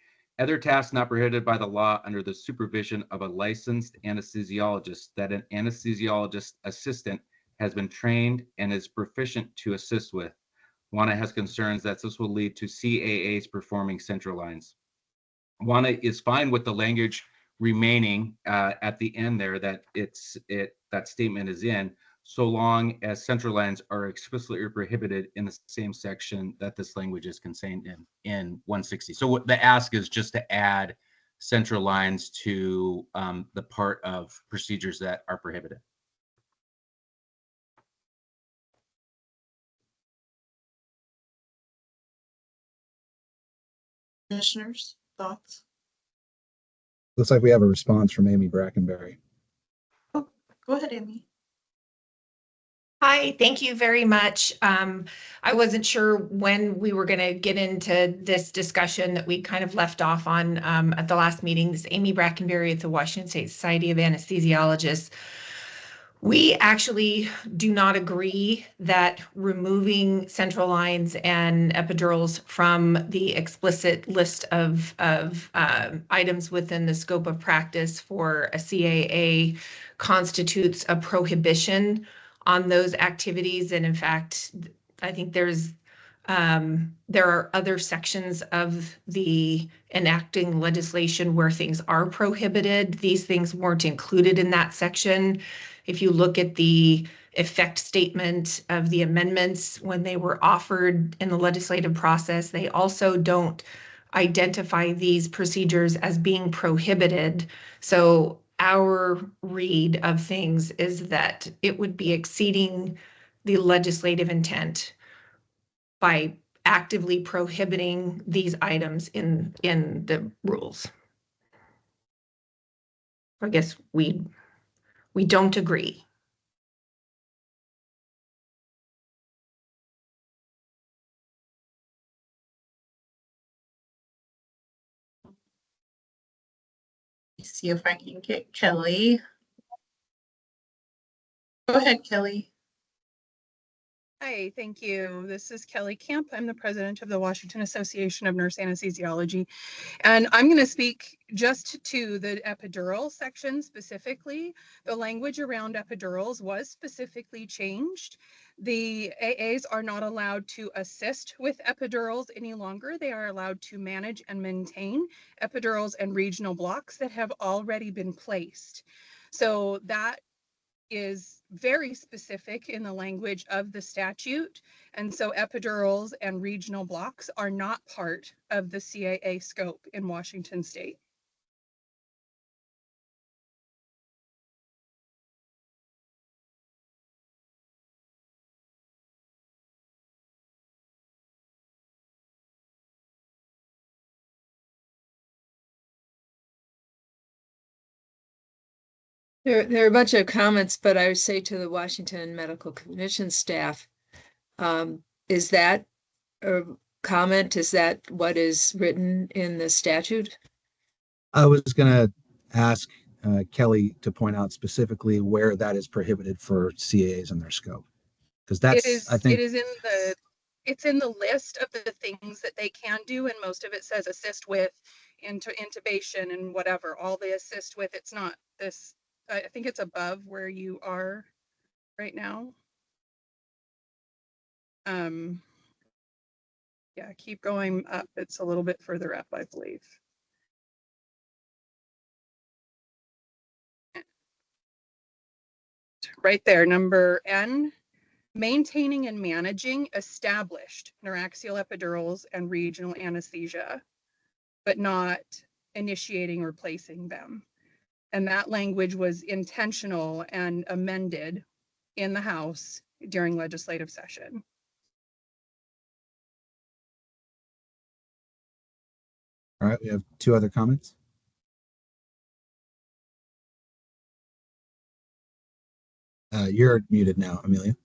other tasks not prohibited by the law under the supervision of a licensed anesthesiologist that an anesthesiologist assistant has been trained and is proficient to assist with. WANA has concerns that this will lead to CAAs performing central lines. WANA is fine with the language remaining at the end there that that statement is in, so long as central lines are explicitly prohibited in the same section that this language is contained in 160. So what the ask is just to add central lines to the part of procedures that are prohibited. Commissioners, thoughts? Looks like we have a response from Amy Brackenberry. Oh, go ahead, Amy. Hi, thank you very much. I wasn't sure when we were going to get into this discussion that we kind of left off on at the last meeting. This is Amy Brackenberry at the Washington State Society of Anesthesiologists. We actually do not agree that removing central lines and epidurals from the explicit list of items within the scope of practice for a CAA constitutes a prohibition on those activities. And in fact, I think there are other sections of the enacting legislation where things are prohibited. These things weren't included in that section. If you look at the effect statement of the amendments when they were offered in the legislative process, they also don't identify these procedures as being prohibited. So our read of things is that it would be exceeding the legislative intent by actively prohibiting these items in the rules. I guess we don't agree. See if I can get Kelly. Go ahead, Kelly. Hi, thank you. This is Kelly Camp. I'm the president of the Washington Association of Nurse Anesthesiology. And I'm going to speak just to the epidural section specifically. The language around epidurals was specifically changed. The AAs are not allowed to assist with epidurals any longer. They are allowed to manage and maintain epidurals and regional blocks that have already been placed. So that is very specific in the language of the statute. And so epidurals and regional blocks are not part of the CAA scope in Washington State. There are a bunch of comments, but I would say to the Washington Medical Commission staff, is that a comment? Is that what is written in the statute? I was going to ask Kelly to point out specifically where that is prohibited for CAAs and their scope, because that's, I think, it's in the list of the things that they can do, and most of it says assist with intubation and whatever. All they assist with, it's not this. I think it's above where you are right now. Yeah, keep going up. It's a little bit further up, I believe. Right there, number N, maintaining and managing established neuraxial epidurals and regional anesthesia, but not initiating or placing them. And that language was intentional and amended in the House during legislative session. all right. We have two other comments. You're muted now, Amelia.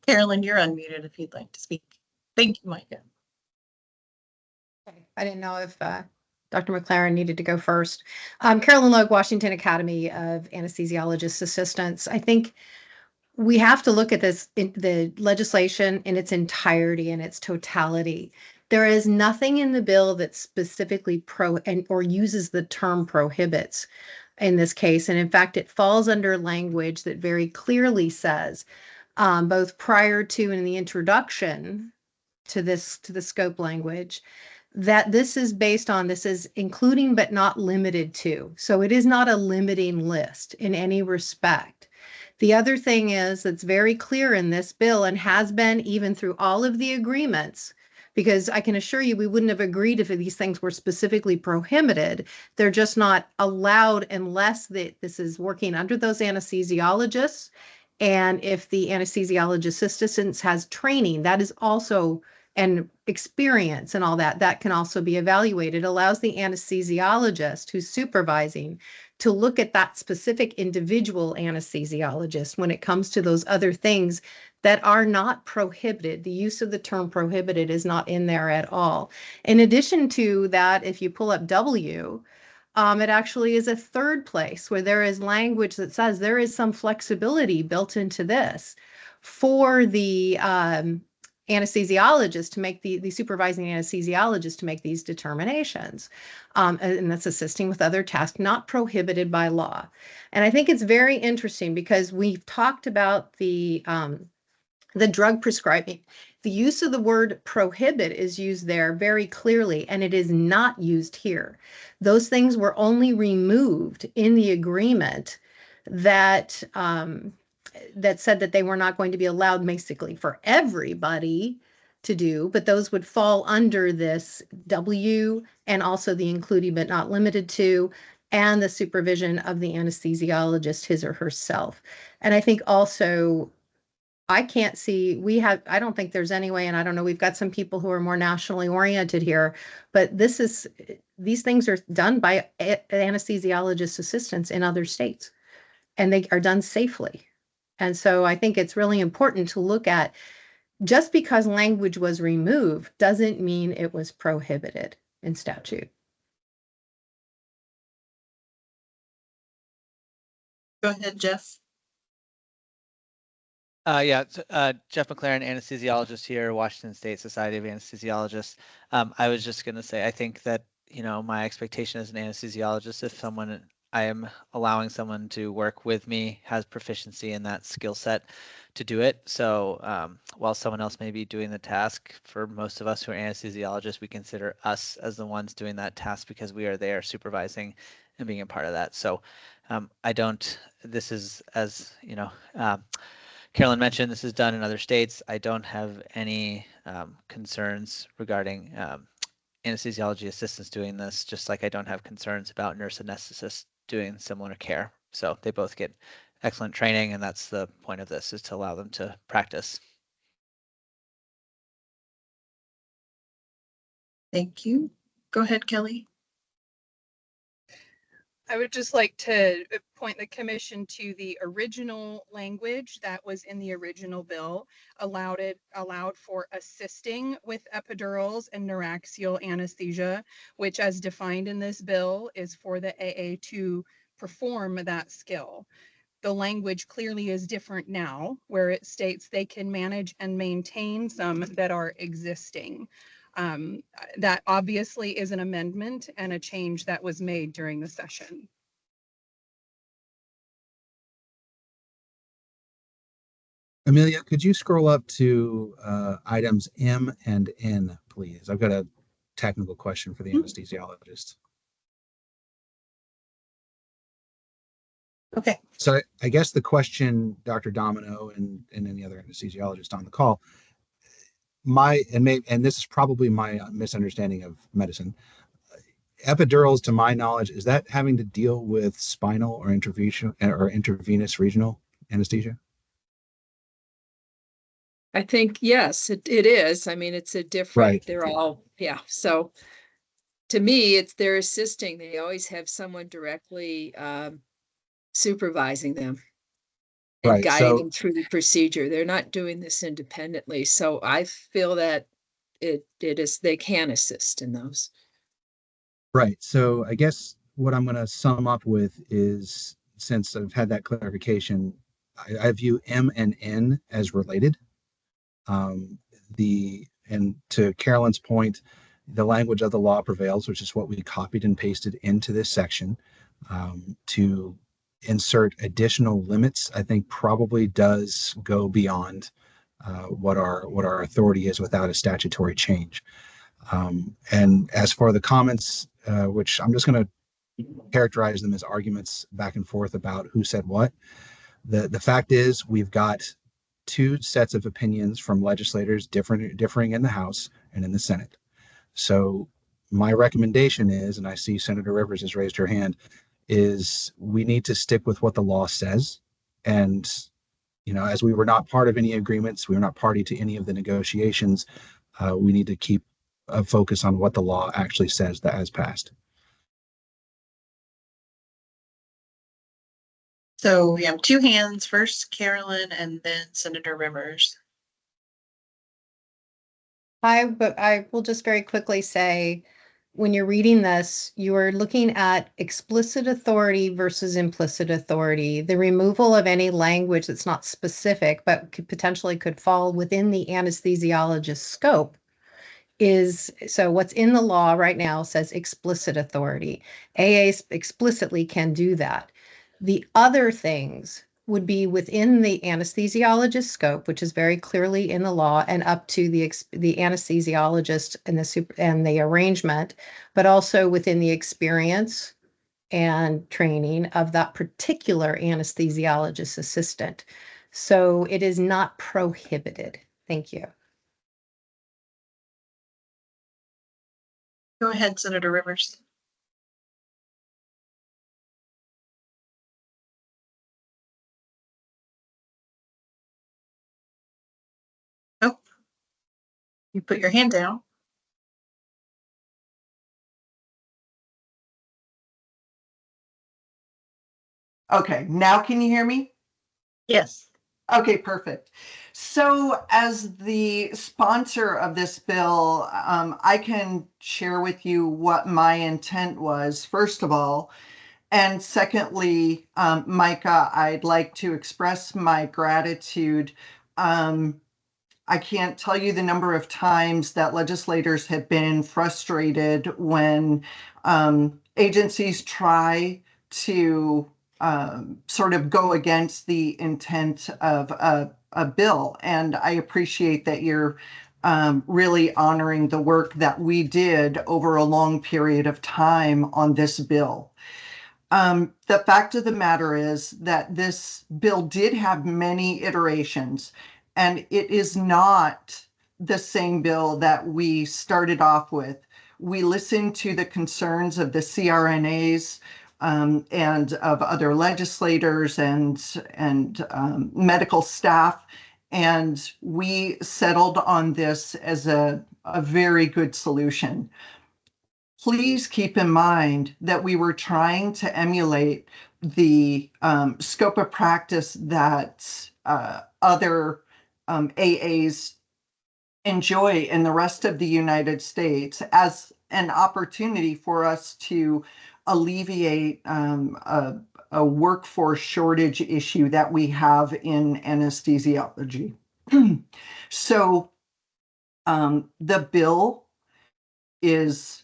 Carolyn, you're unmuted if you'd like to speak. Thank you, Micah. I didn't know if Dr. McLaren needed to go first. Carolyn Logue, Washington Academy of Anesthesiologist Assistants. I think we have to look at this, the legislation in its entirety and its totality. There is nothing in the bill that specifically or uses the term prohibits in this case. And in fact, it falls under language that very clearly says, both prior to and in the introduction to the scope language, that this is based on, this is including but not limited to. So it is not a limiting list in any respect. The other thing is that's very clear in this bill and has been even through all of the agreements, because I can assure you we wouldn't have agreed if these things were specifically prohibited. They're just not allowed unless this is working under those anesthesiologists. And if the anesthesiologist assistants has training, that is also, and experience and all that, that can also be evaluated. It allows the anesthesiologist who's supervising to look at that specific individual anesthesiologist when it comes to those other things that are not prohibited. The use of the term prohibited is not in there at all. In addition to that, if you pull up W, it actually is a third place where there is language that says there is some flexibility built into this for the anesthesiologist to make the supervising anesthesiologist to make these determinations. And that's assisting with other tasks, not prohibited by law. And I think it's very interesting because we've talked about the drug prescribing. The use of the word prohibit is used there very clearly, and it is not used here. Those things were only removed in the agreement that that said that they were not going to be allowed basically for everybody to do, but those would fall under this W and also the including but not limited to, and the supervision of the anesthesiologist, his or herself. And I think also, I can't see, I don't think there's any way, and I don't know, we've got some people who are more nationally oriented here, but these things are done by anesthesiologist assistants in other states, and they are done safely. And so I think it's really important to look at, just because language was removed doesn't mean it was prohibited in statute. Go ahead, Jeff. Jeff McLaren, anesthesiologist here, Washington State Society of Anesthesiologists. I was just going to say, I think that, my expectation as an anesthesiologist, if I am allowing someone to work with me, has proficiency in that skill set to do it. So while someone else may be doing the task, for most of us who are anesthesiologists, we consider us as the ones doing that task because we are there supervising and being a part of that. So this is, as Carolyn mentioned, this is done in other states. I don't have any concerns regarding anesthesiology assistants doing this, just like I don't have concerns about nurse anesthetists doing similar care. So they both get excellent training, and that's the point of this, is to allow them to practice. Thank you. Go ahead, Kelly. I would just like to point the commission to the original language that was in the original bill, allowed for assisting with epidurals and neuraxial anesthesia, which, as defined in this bill, is for the AA to perform that skill. The language clearly is different now, where it states they can manage and maintain some that are existing. That obviously is an amendment and a change that was made during the session. Amelia, could you scroll up to items M and N, please? I've got a technical question for the anesthesiologist. Okay. So I guess the question, Dr. Domino and any other anesthesiologist on the call, and this is probably my misunderstanding of medicine. Epidurals, to my knowledge, is that having to deal with spinal or intravenous regional anesthesia? I think, yes, it is. I mean, it's a different, Right. They're all, yeah. So to me, they're assisting. They always have someone directly supervising them and Right. guiding them through the procedure. They're not doing this independently. So I feel that it is, they can assist in those. Right. So I guess what I'm going to sum up with is, since I've had that I view M and N as related. The And to Carolyn's point, the language of the law prevails, which is what we copied and pasted into this section. To insert additional limits, I think probably does go beyond what our authority is without a statutory change. And as for the comments, which I'm just going to characterize them as arguments back and forth about who said what. The fact is, we've got two sets of opinions from legislators differing in the House and in the Senate. So my recommendation is, and I see Senator Rivers has raised her hand, is we need to stick with what the law says. And, as we were not part of any agreements, we were not party to any of the negotiations, we need to keep a focus on what the law actually says that has passed. So we have two hands, first Carolyn and then Senator Rivers. I will just very quickly say, when you're reading this, you are looking at explicit authority versus implicit authority. The removal of any language that's not specific, but potentially could fall within the anesthesiologist's scope is, so what's in the law right now says explicit authority. AAs explicitly can do that. The other things would be within the anesthesiologist scope, which is very clearly in the law, and up to the anesthesiologist and the arrangement, but also within the experience and training of that particular anesthesiologist assistant. So it is not prohibited. Thank you. Go ahead, Senator Rivers. Oh, you put your hand down. Okay, now can you hear me? Yes. Okay, perfect. So as the sponsor of this bill, I can share with you what my intent was, first of all. And secondly, Micah, I'd like to express my gratitude. I can't tell you the number of times that legislators have been frustrated when agencies try to sort of go against the intent of a bill. And I appreciate that you're really honoring the work that we did over a long period of time on this bill. The fact of the matter is that this bill did have many iterations, and it is not the same bill that we started off with. We listened to the concerns of the CRNAs and of other legislators and medical staff, and we settled on this as a very good solution. Please keep in mind that we were trying to emulate the scope of practice that other AAs enjoy in the rest of the United States as an opportunity for us to alleviate a workforce shortage issue that we have in anesthesiology. So the bill is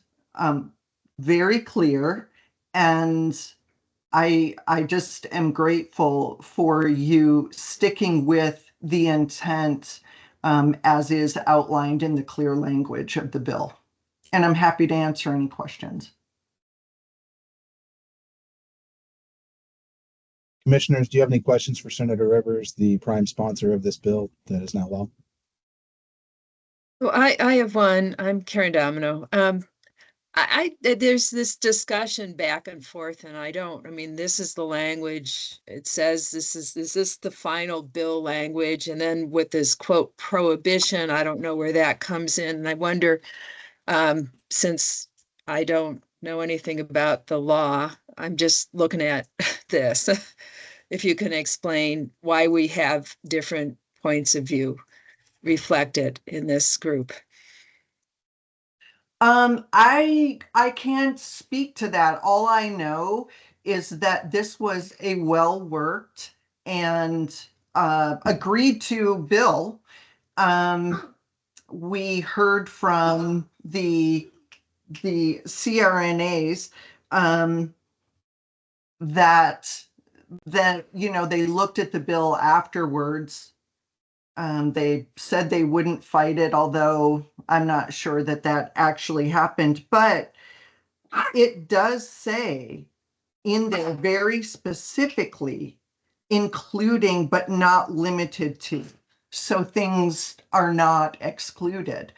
very clear, and I just am grateful for you sticking with the intent as is outlined in the clear language of the bill. And I'm happy to answer any questions. Commissioners, do you have any questions for Senator Rivers, the prime sponsor of this bill that is now law? Well, I have one. I'm Karen Domino. There's this discussion back and forth, and I mean, this is the language. It says is this the final bill language? And then with this quote prohibition, I don't know where that comes in. And I wonder, since I don't know anything about the law, I'm just looking at this. If you can explain why we have different points of view reflected in this group. I can't speak to that. All I know is that this was a well-worked and agreed to bill. we heard from the CRNAs that they looked at the bill afterwards. They said they wouldn't fight it, although I'm not sure that actually happened. But it does say in there very specifically, including but not limited to. So things are not excluded.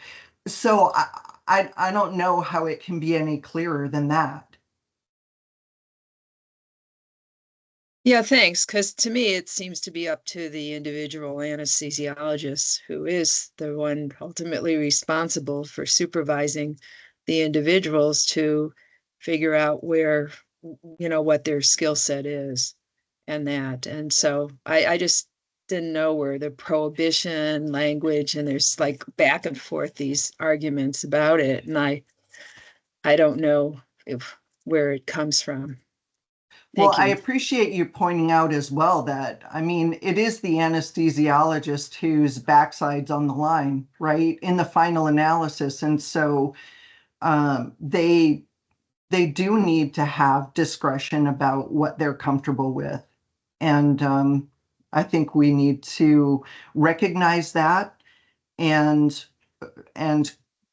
So I don't know how it can be any clearer than that. Yeah, thanks. Because to me, it seems to be up to the individual anesthesiologist, who is the one ultimately responsible for supervising the individuals, to figure out where, what their skill set is and that. And so I just didn't know where the prohibition language, and there's like back and forth these arguments about it. And I don't know where it comes from. Well, Thank I you. appreciate you pointing out as well that, I mean, it is the anesthesiologist whose backside's on the line, right, in the final analysis. And so they do need to have discretion about what they're comfortable with. And I think we need to recognize that and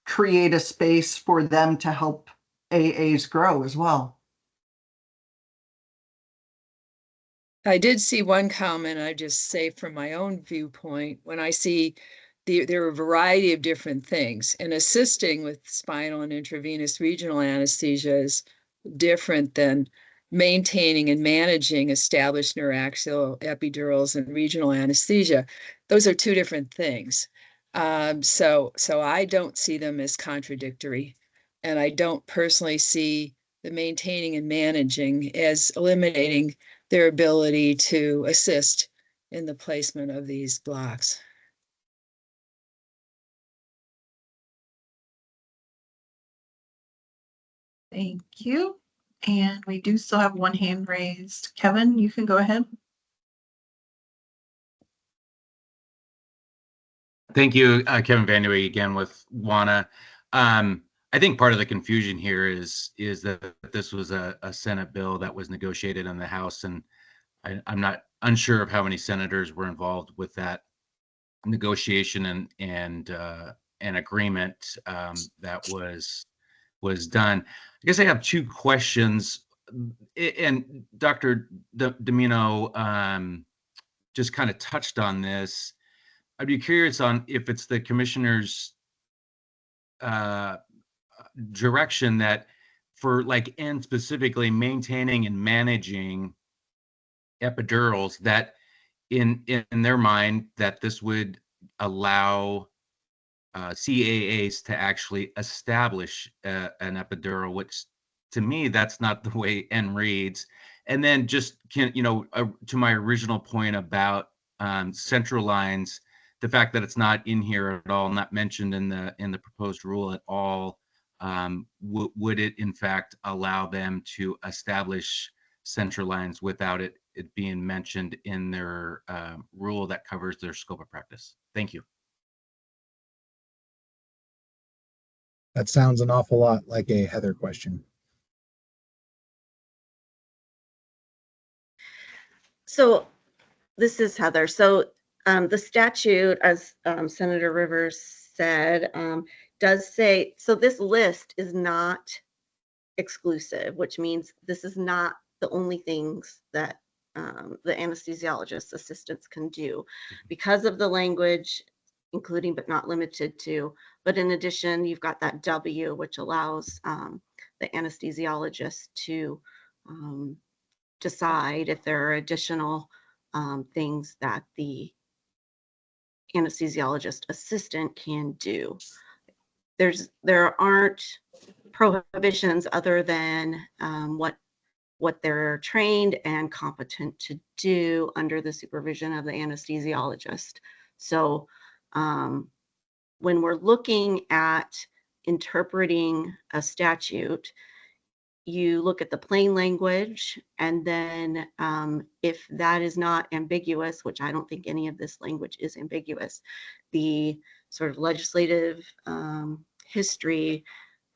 create a space for them to help AAs grow as well. I did see one comment, I just say from my own viewpoint, when I see there are a variety of different things, and assisting with spinal and intravenous regional anesthesia is different than maintaining and managing established neuraxial epidurals and regional anesthesia. Those are two different things. So I don't see them as contradictory, and I don't personally see the maintaining and managing as eliminating their ability to assist in the placement of these blocks. Thank you. And we do still have one hand raised. Kevin, you can go ahead. Thank you, Kevin Vanderweg again with WANA. I think part of the confusion here is that this was a Senate bill that was negotiated in the House, and I'm not unsure of how many senators were involved with that negotiation and agreement that was done. I guess I have two questions, and Dr. Domino just kind of touched on this. I'd be curious on if it's the commissioner's direction that for and specifically maintaining and managing epidurals, that in their mind that this would allow CAAs to actually establish an epidural, which to me, that's not the way N reads. And then just to my original point about central lines, the fact that it's not in here at all, not mentioned in the proposed rule at all, would it in fact allow them to establish central lines without it being mentioned in their rule that covers their scope of practice? Thank you. That sounds an awful lot like a Heather question. So this is Heather. So the statute, as Senator Rivers said, does say, so this list is not exclusive, which means this is not the only things that the anesthesiologist assistants can do because of the language, including but not limited to. But in addition, you've got that W, which allows the anesthesiologist to decide if there are additional things that the anesthesiologist assistant can do. There aren't prohibitions other than what they're trained and competent to do under the supervision of the anesthesiologist. So when we're looking at interpreting a statute, you look at the plain language, and then if that is not ambiguous, which I don't think any of this language is ambiguous, the sort of legislative history,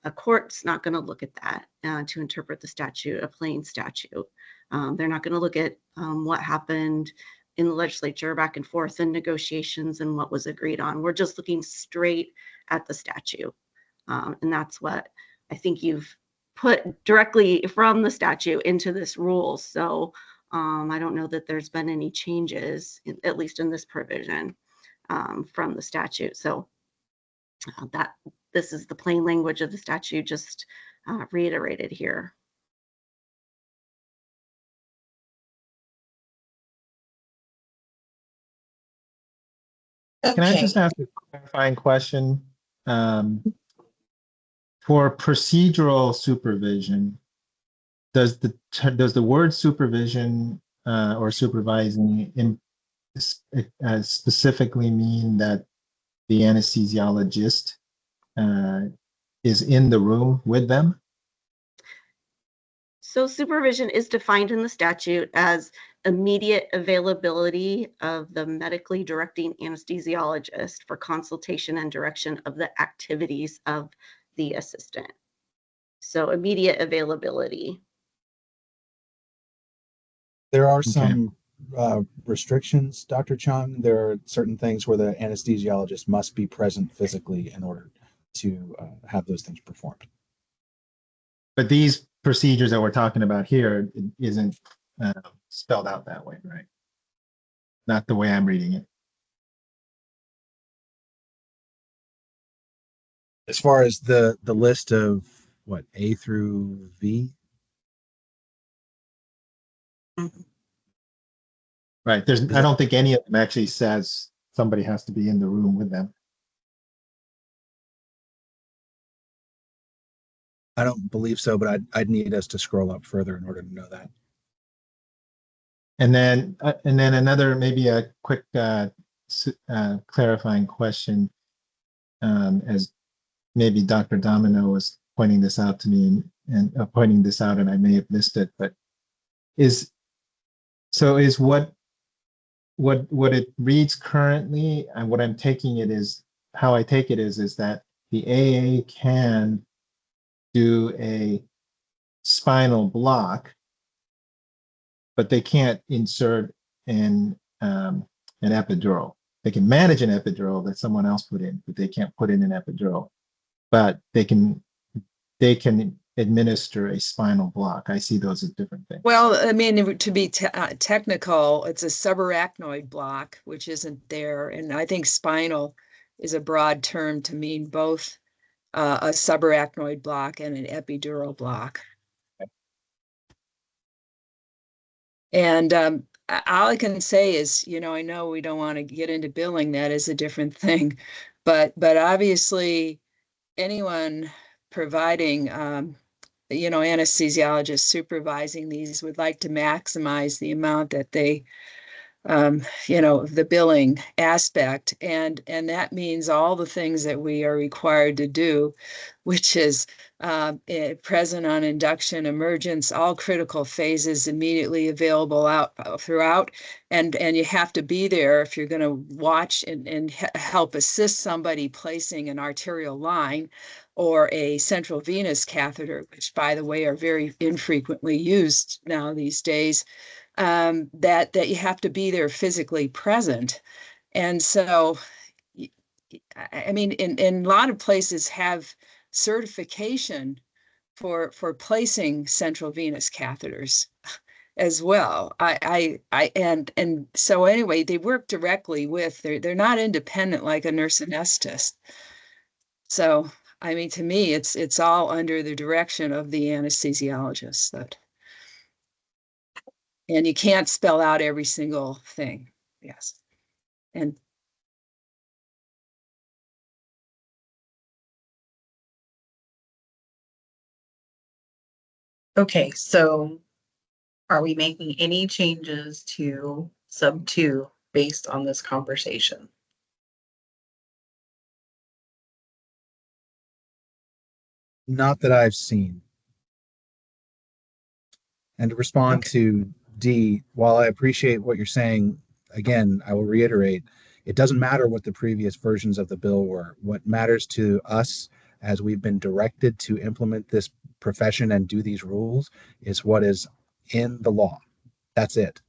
a court's not going to look at that to interpret the statute, a plain statute. They're not going to look at what happened in the legislature back and forth in negotiations and what was agreed on. We're just looking straight at the statute. And that's what I think you've put directly from the statute into this rule. So I don't know that there's been any changes, at least in this provision from the statute. So that this is the plain language of the statute, just reiterated here. Can I just ask a clarifying question? For procedural supervision, does the word supervision or supervising specifically mean that the anesthesiologist is in the room with them? So supervision is defined in the statute as immediate availability of the medically directing anesthesiologist for consultation and direction of the activities of the assistant. So immediate availability. There are some restrictions, Dr. Chung. There are certain things where the anesthesiologist must be present physically in order to have those things performed. But these procedures that we're talking about here isn't spelled out that way, right? Not the way I'm reading it. As far as the list of what, A through V? Right. I don't think any of them actually says somebody has to be in the room with them. I don't believe so, but I'd need us to scroll up further in order to know that. And then another, maybe a quick clarifying question, as maybe Dr. Domino was pointing this out to me and pointing this out, and I may have missed it, but is what it reads currently, and what I'm taking it is, how I take it is that the AA can do a spinal block, but they can't insert an epidural. They can manage an epidural that someone else put in, but they can't put in an epidural. But they can administer a spinal block. I see those as different things. Well, I mean, to be technical, it's a subarachnoid block, which isn't there. And I think spinal is a broad term to mean both a subarachnoid block and an epidural block. And all I can say is, I know we don't want to get into billing. That is a different thing. But obviously, anyone providing anesthesiologists supervising these would like to maximize the amount that they, the billing aspect. And that means all the things that we are required to do, which is present on induction, emergence, all critical phases immediately available throughout. And you have to be there if you're going to watch and help assist somebody placing an arterial line or a central venous catheter, which, by the way, are very infrequently used now these days, that you have to be there physically present. And so, I mean, in a lot of places have certification for placing central venous catheters as well. And so anyway, they work directly with, they're not independent like a nurse anesthetist. So, I mean, to me, it's all under the direction of the anesthesiologist. And you can't spell out every single thing. Yes. And Okay, so are we making any changes to sub 2 based on this conversation? Not that I've seen. And to respond to D, while I appreciate what you're saying, again, I will reiterate, it doesn't matter what the previous versions of the bill were. What matters to us, as we've been directed to implement this profession and do these rules, is what is in the law. That's it.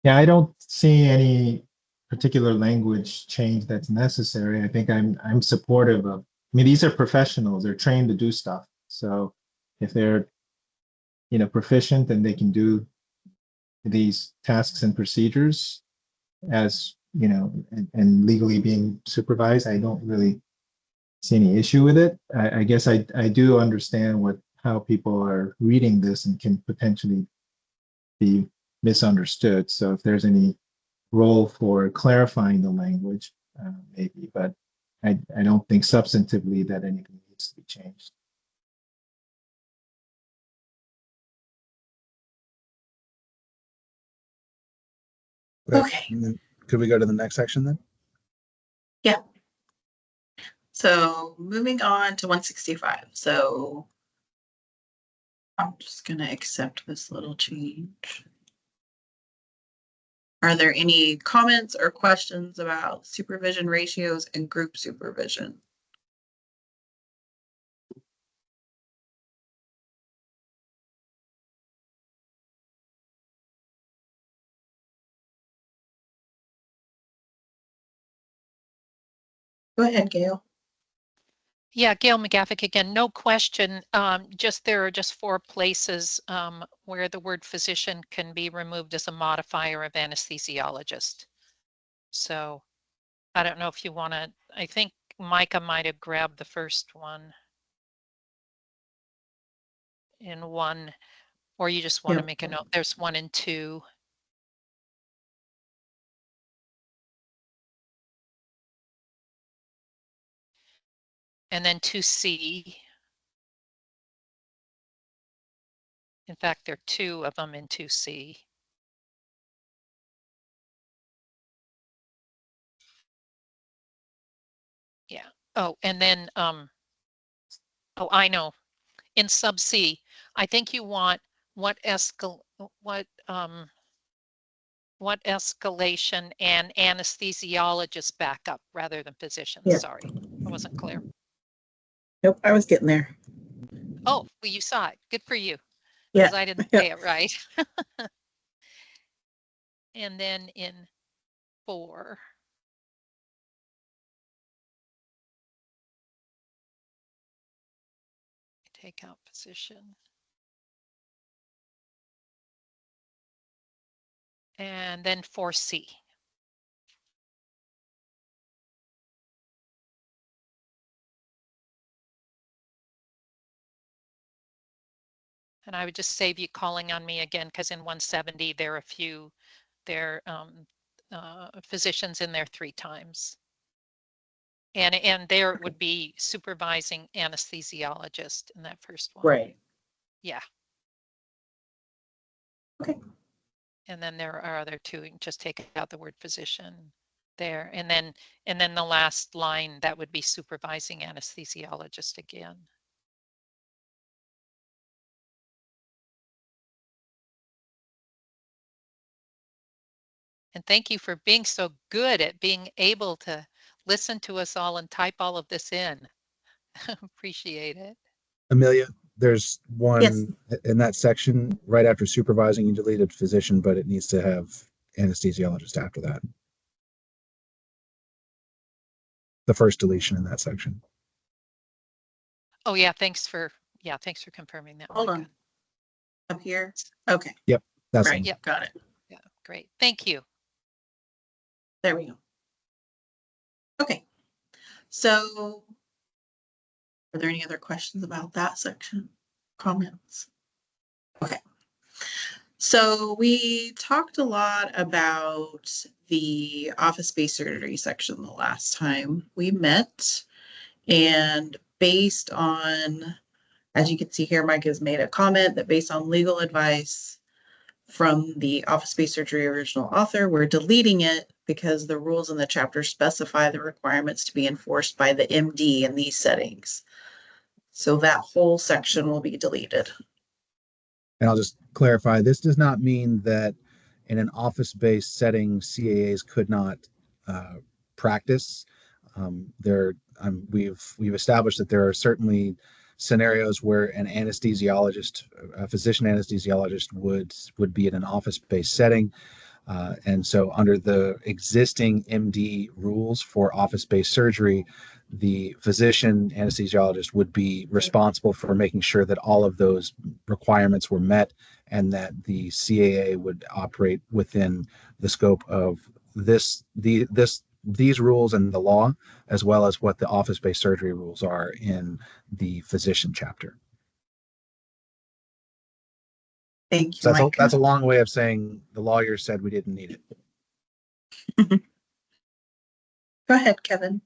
Yeah, I don't see any particular language change that's necessary. I think I'm supportive of, I mean, these are professionals, they're trained to do stuff. So if they're, proficient and they can do these tasks and procedures as, and legally being supervised, I don't really see any issue with it. I guess I do understand how people are reading this and can potentially be misunderstood. So if there's any role for clarifying the language, maybe, but I don't think substantively that anything needs to be changed. Okay. Could we go to the next section then? Yeah. So moving on to 165. So I'm just going to accept this little change. Are there any comments or questions about supervision ratios and group supervision? Go ahead, Gail. Yeah, Gail McGaffick again, no question. There are just 4 places where the word physician can be removed as a modifier of anesthesiologist. So I don't know if you want to, I think Micah might have grabbed the first one in 1, or you just want to make a note. There's 1 and 2. And then 2C. In fact, there are 2 of them in 2C. Yeah. Oh, and then, oh, I know. In sub C, I think you want what escalation and anesthesiologist backup rather than physician. Yeah. Sorry, I wasn't clear. Nope, I was getting there. Oh, well, you saw it. Good for you. Yeah. Because I didn't say it right. And then in 4. Take out physician. And then 4C. And I would just save you calling on me again, because in 170, there are a few, physicians in there 3 times. And there it would be supervising anesthesiologist in that first one. Right. Yeah. Okay. And then there are other 2, you can just take out the word physician there. And then the last line, that would be supervising anesthesiologist again. And thank you for being so good at being able to listen to us all and type all of this in. Appreciate it. Amelia, there's one in that section right after supervising, you deleted physician, but it needs to have anesthesiologist after that. The first deletion in that section. Oh yeah, thanks for confirming that. Hold on. Up here. Okay. Yep. That's right. Yep. Got it. Yeah. Great. Thank you. There we go. Okay. So are there any other questions about that section? Comments? Okay. So we talked a lot about the office-based surgery section the last time we met. And based on, as you can see here, Mike has made a comment that based on legal advice, from the office-based surgery original author. We're deleting it because the rules in the chapter specify the requirements to be enforced by the MD in these settings. So that whole section will be deleted. And I'll just clarify, this does not mean that in an office-based setting, CAAs could not practice. We've established that there are certainly scenarios where an anesthesiologist, a physician anesthesiologist, would be in an office-based setting. And so under the existing MD rules for office-based surgery, the physician anesthesiologist would be responsible for making sure that all of those requirements were met and that the CAA would operate within the scope of these rules and the law, as well as what the office-based surgery rules are in the physician chapter. Thank you, So Micah. that's a long way of saying the lawyer said we didn't need it. Go ahead, Kevin.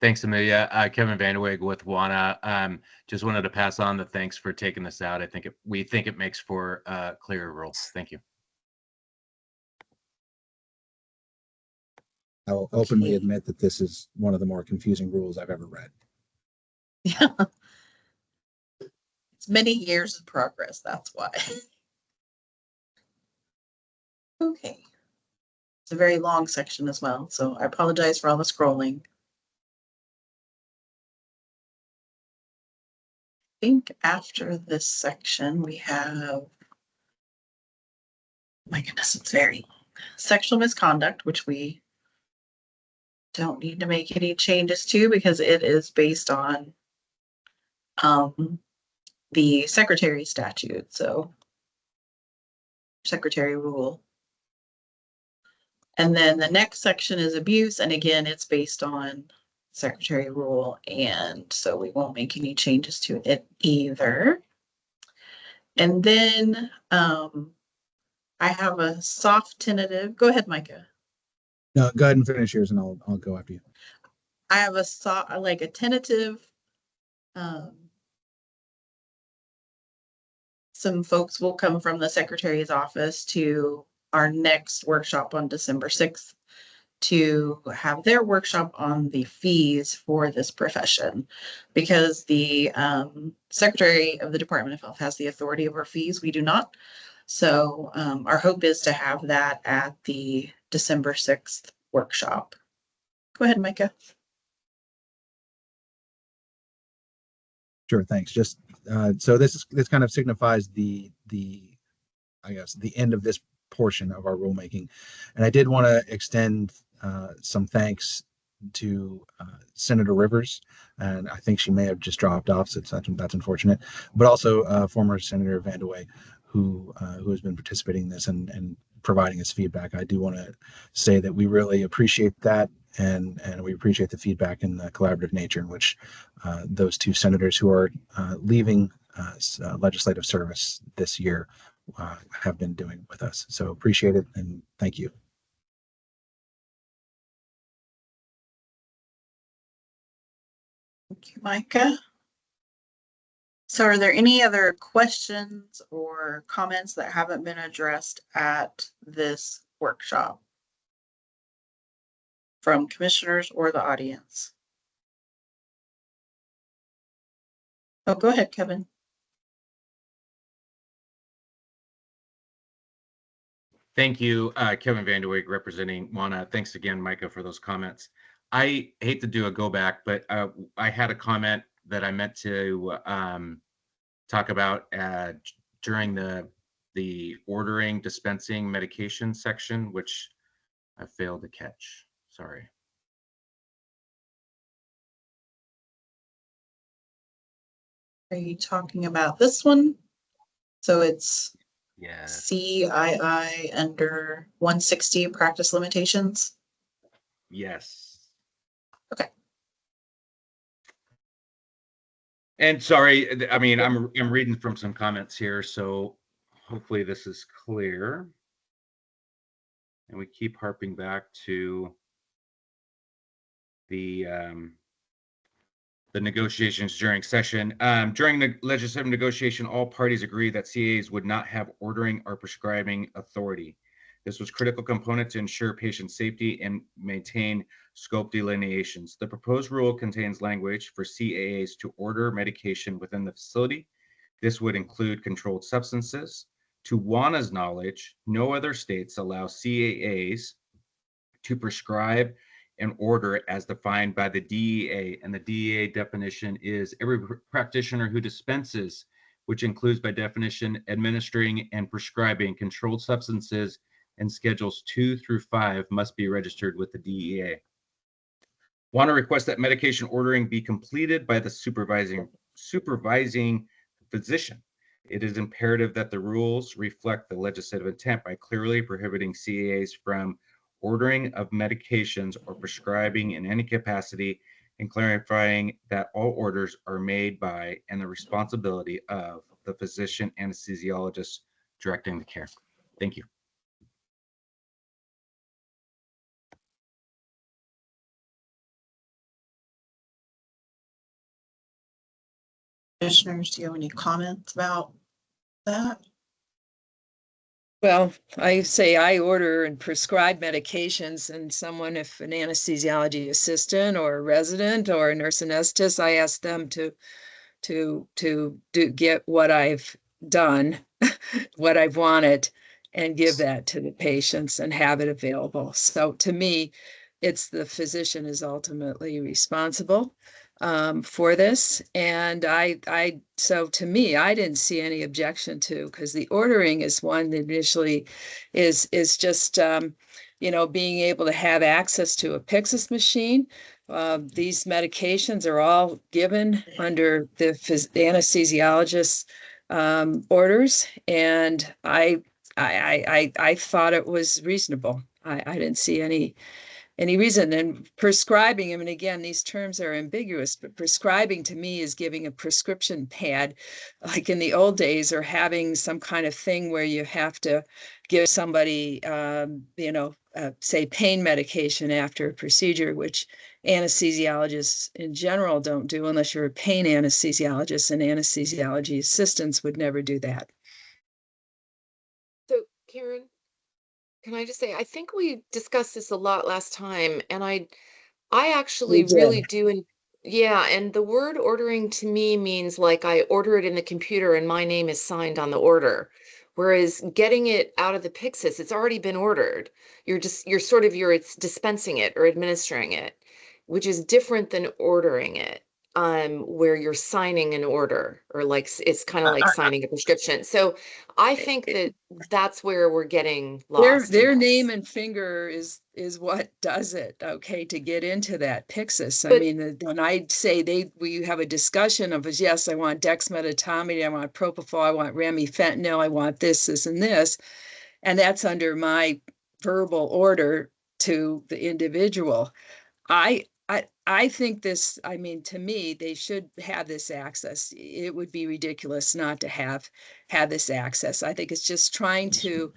Thanks, Amelia. Kevin Vanderweg with WANA. Just wanted to pass on the thanks for taking this out. We think it makes for clearer rules. Thank you. I will openly admit that this is one of the more confusing rules I've ever read. Yeah. It's many years of progress, that's why. Okay. It's a very long section as well, so I apologize for all the scrolling. I think after this section we have, my goodness, it's very long. Sexual misconduct, which we don't need to make any changes to because it is based on the secretary statute, so secretary rule. And then the next section is abuse, and again, it's based on secretary rule, and so we won't make any changes to it either. And then I have a soft tentative. Go ahead, Micah. No, go ahead and finish yours, and I'll go after you. I have a tentative. Some folks will come from the secretary's office to our next workshop on December 6th to have their workshop on the fees for this profession, because the Secretary of the Department of Health has the authority over fees. We do not. So our hope is to have that at the December 6th workshop. Go ahead, Micah. Sure, thanks. Just so this kind of signifies the end of this portion of our rulemaking, and I did want to extend some thanks to Senator Rivers, and I think she may have just dropped off, so that's unfortunate. But also former Senator Vanderweg, who has been participating in this and providing us feedback. I do want to say that we really appreciate that, and we appreciate the feedback and the collaborative nature in which those two senators who are leaving legislative service this year have been doing with us. So appreciate it and thank you. Thank you, Micah. So are there any other questions or comments that haven't been addressed at this workshop from commissioners or the audience? Oh, go ahead, Kevin. Thank you, Kevin Vanderweg representing WANA. Thanks again, Micah, for those comments. I hate to do a go back, but I had a comment that I meant to talk about during the ordering, dispensing medication section, which I failed to catch. Sorry. Are you talking about this one? So it's Yeah. CII under 160 practice limitations. Yes. Okay. And sorry, I mean, I'm reading from some comments here, so hopefully this is clear. And we keep harping back to the the negotiations during session. During the legislative negotiation, all parties agreed that CAAs would not have ordering or prescribing authority. This was a critical component to ensure patient safety and maintain scope delineations. The proposed rule contains language for CAAs to order medication within the facility. This would include controlled substances. To WANA's knowledge, no other states allow CAAs to prescribe and order as defined by the DEA. And the DEA definition is every practitioner who dispenses, which includes by definition administering and prescribing controlled substances and schedules 2 through 5 must be registered with the DEA. WANA requests that medication ordering be completed by the supervising physician. It is imperative that the rules reflect the legislative intent by clearly prohibiting CAAs from ordering of medications or prescribing in any capacity, and clarifying that all orders are made by and the responsibility of the physician anesthesiologist directing the care. Thank you. Commissioners, do you have any comments about that? Well, I say I order and prescribe medications, and someone, if an anesthesiology assistant or a resident or a nurse anesthetist, I ask them to get what I've done, what I've wanted, and give that to the patients and have it available. So to me, it's the physician is ultimately responsible for this. And so to me, I didn't see any objection to, because the ordering is one that initially is just, being able to have access to a Pyxis machine. These medications are all given under the anesthesiologist's orders, and I thought it was reasonable. I didn't see any reason. And prescribing, I mean, again, these terms are ambiguous, but prescribing to me is giving a prescription pad, like in the old days, or having some kind of thing where you have to give somebody, say pain medication after a procedure, which anesthesiologists in general don't do unless you're a pain anesthesiologist, and anesthesiology assistants would never do that. So, Karen, can I just say, I think we discussed this a lot last time, and I actually really do. And yeah, and the word ordering to me means like I order it in the computer and my name is signed on the order. Whereas getting it out of the Pyxis, it's already been ordered. It's dispensing it or administering it, which is different than ordering it, where you're signing an order, or like it's kind of like signing a prescription. So I think that that's where we're getting lost. Their name and finger is what does it, okay, to get into that Pyxis. I But mean, when I say we have a discussion of, yes, I want dexmedetomidine, I want propofol, I want remifentanil, I want this, and this, and that's under my verbal order to the individual. I think this, I mean, to me, they should have this access. It would be ridiculous not to have this access. I think it's just trying to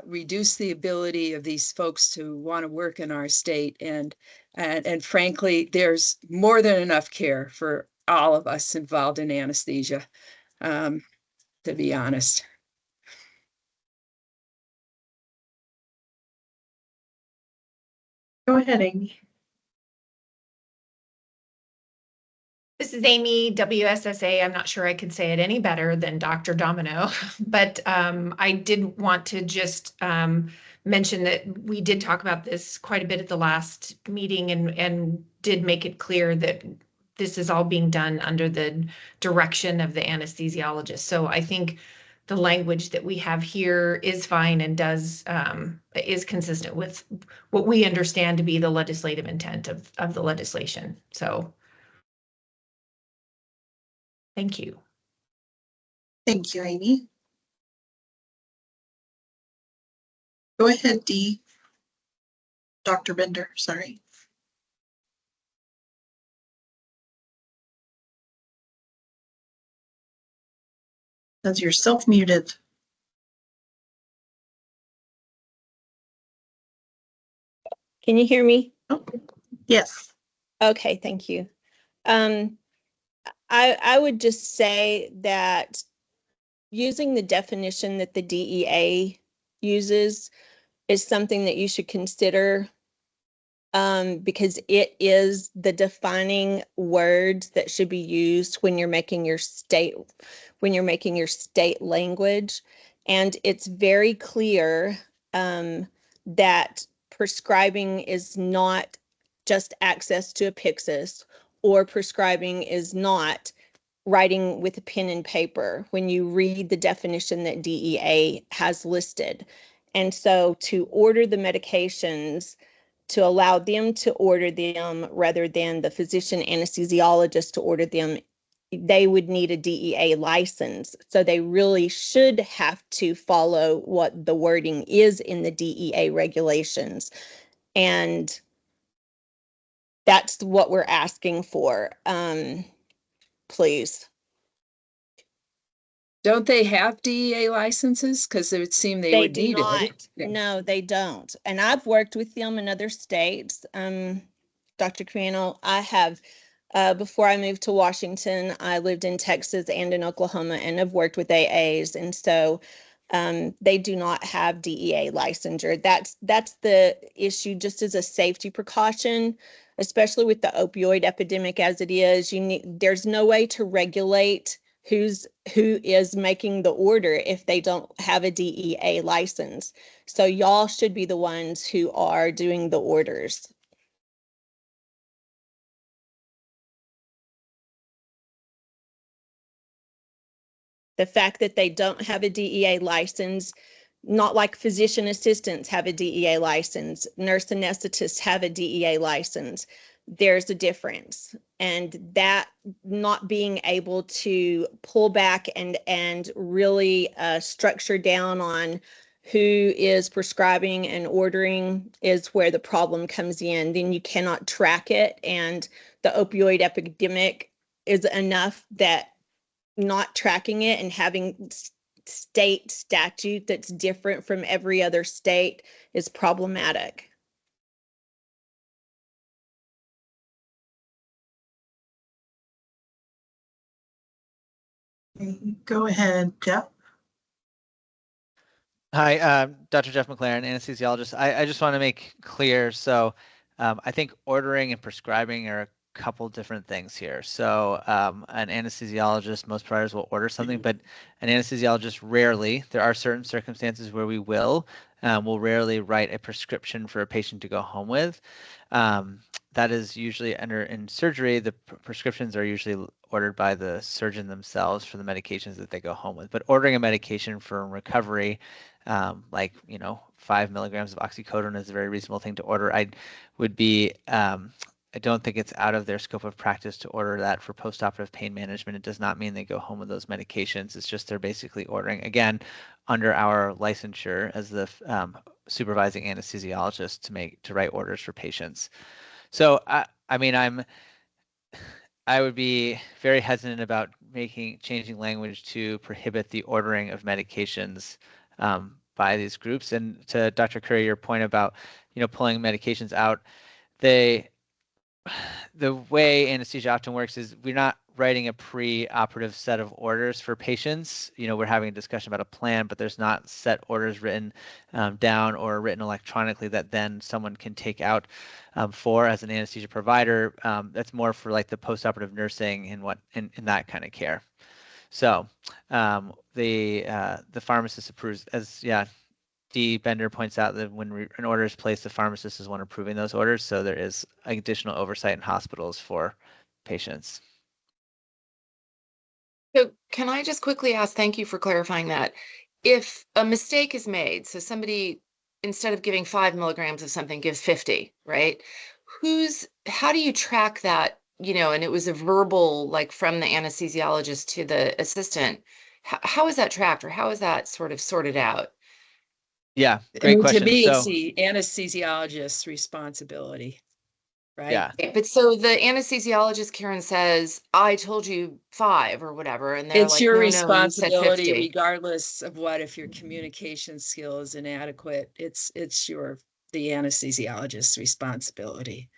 reduce the ability of these folks to want to work in our state. And frankly, there's more than enough care for all of us involved in anesthesia, to be honest. Go ahead, Amy. This is Amy, WSSA. I'm not sure I could say it any better than Dr. Domino, but I did want to just mention that we did talk about this quite a bit at the last meeting, and did make it clear that this is all being done under the direction of the anesthesiologist. So I think the language that we have here is fine and is consistent with what we understand to be the legislative intent of the legislation. So thank you. Thank you, Amy. Go ahead, Dee. Dr. Bender, sorry. Because you're self-muted. Can you hear me? Oh, yes. Okay, thank you. I would just say that using the definition that the DEA uses is something that you should consider, because it is the defining words that should be used when you're making your state language. And it's very clear that prescribing is not just access to a Pyxis, or prescribing is not writing with a pen and paper when you read the definition that DEA has listed. And so to order the medications, to allow them to order them rather than the physician anesthesiologist to order them, they would need a DEA license. So they really should have to follow what the wording is in the DEA regulations. And that's what we're asking for. Please. Don't they have DEA licenses? Because it would seem they They would do need not. it. Yeah. No, they don't. And I've worked with them in other states. Dr. Criano, I have, before I moved to Washington, I lived in Texas and in Oklahoma and have worked with AAs. And so they do not have DEA licensure. That's the issue, just as a safety precaution, especially with the opioid epidemic as it is. There's no way to regulate who is making the order if they don't have a DEA license. So y'all should be the ones who are doing the orders. The fact that they don't have a DEA license, not like physician assistants have a DEA license, nurse anesthetists have a DEA license. There's a difference. And that not being able to pull back and really structure down on who is prescribing and ordering is where the problem comes in. Then you cannot track it. And the opioid epidemic is enough that not tracking it and having state statute that's different from every other state is problematic. Go ahead, Jeff. Hi, Dr. Jeff McLaren, anesthesiologist. I just want to make clear, so I think ordering and prescribing are a couple different things here. So an anesthesiologist, most providers will order something, but an anesthesiologist rarely, there are certain circumstances where we will rarely write a prescription for a patient to go home with. That is usually in surgery, the prescriptions are usually ordered by the surgeon themselves for the medications that they go home with. But ordering a medication for recovery, like 5 milligrams of oxycodone is a very reasonable thing to order. I don't think it's out of their scope of practice to order that for postoperative pain management. It does not mean they go home with those medications. It's just they're basically ordering, again, under our licensure as the supervising anesthesiologist to write orders for patients. So I would be very hesitant about changing language to prohibit the ordering of medications by these groups. And to Dr. Curry, your point about pulling medications out, the way anesthesia often works is we're not writing a pre-operative set of orders for patients. We're having a discussion about a plan, but there's not set orders written down or written electronically that then someone can take out for as an anesthesia provider. That's more for like the postoperative nursing and in that kind of care. So the pharmacist approves, as Dee Bender points out, that when an order is placed, the pharmacist is one approving those orders. So there is additional oversight in hospitals for patients. So can I just quickly ask, thank you for clarifying that. If a mistake is made, so somebody, instead of giving 5 milligrams of something, gives 50, right? How do you track that, and it was a verbal, like from the anesthesiologist to the assistant. How is that tracked, or how is that sort of sorted out? Yeah, great question. To me, it's the anesthesiologist's responsibility, right? Yeah. But so the anesthesiologist, Karen, says, I told you 5 or whatever, and they're It's like, your no, you said responsibility, 50. regardless of if your communication skill is inadequate. It's the anesthesiologist's responsibility.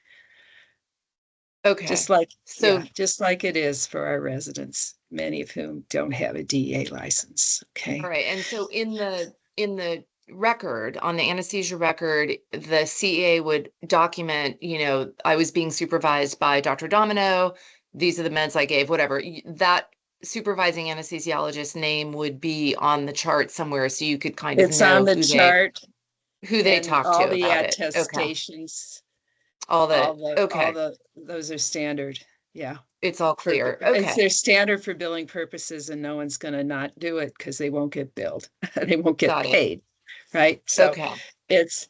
Okay. Just like, So just like it is for our residents, many of whom don't have a DEA license. Okay. all right. And so in the record, on the anesthesia record, the CEA would document, I was being supervised by Dr. Domino. These are the meds I gave, whatever. That supervising anesthesiologist name would be on the chart somewhere, so you could kind of It's on know the chart who they and talked all to the about it. Okay. attestations, All all okay. those are standard. Yeah. It's all clear. Okay. They're standard for billing purposes, and no one's going to not do it because they won't get billed. They won't get Got it. paid, right? So Okay. it's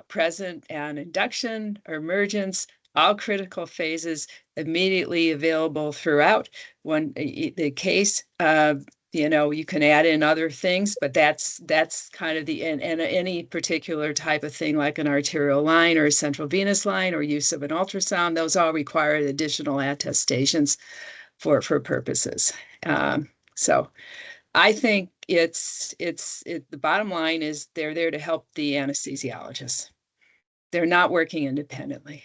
present and induction or emergence, all critical phases immediately available throughout the case. You can add in other things, but that's kind of and any particular type of thing like an arterial line or a central venous line or use of an ultrasound, those all require additional attestations for purposes. So I think the bottom line is they're there to help the anesthesiologists. They're not working independently.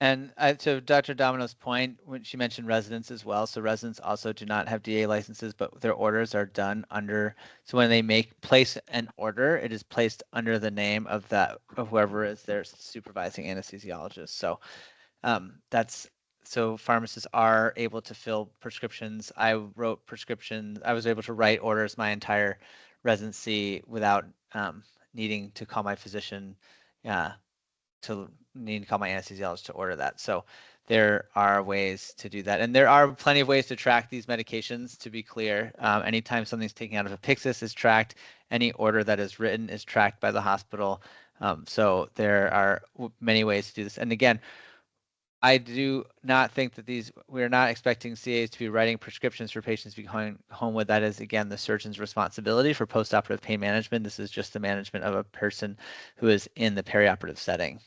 And to Dr. Domino's point, when she mentioned residents as well, so residents also do not have DA licenses, but their orders are done under. So when they place an order, it is placed under the name of whoever is their supervising anesthesiologist. So so pharmacists are able to fill prescriptions. I wrote prescriptions. I was able to write orders my entire residency without needing to call my physician. To need to call my anesthesiologist to order that. So there are ways to do that. And there are plenty of ways to track these medications, to be clear. Anytime something's taken out of a Pyxis is tracked. Any order that is written is tracked by the hospital. So there are many ways to do this. And again, I do not think that we're not expecting CAs to be writing prescriptions for patients to be going home with. That is, again, the surgeon's responsibility for postoperative pain management. This is just the management of a person who is in the perioperative setting.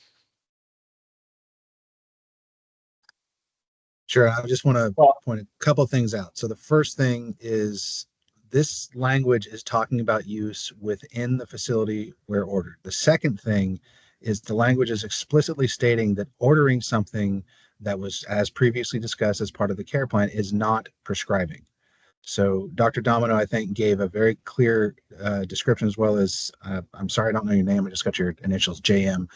Sure. I just want to point a couple things out. So the first thing is this language is talking about use within the facility where ordered. The second thing is the language is explicitly stating that ordering something that was, as previously discussed as part of the care plan, is not prescribing. So Dr. Domino, I think, gave a very clear description, as well as, I'm sorry, I don't know your name. I just got your initials, JM,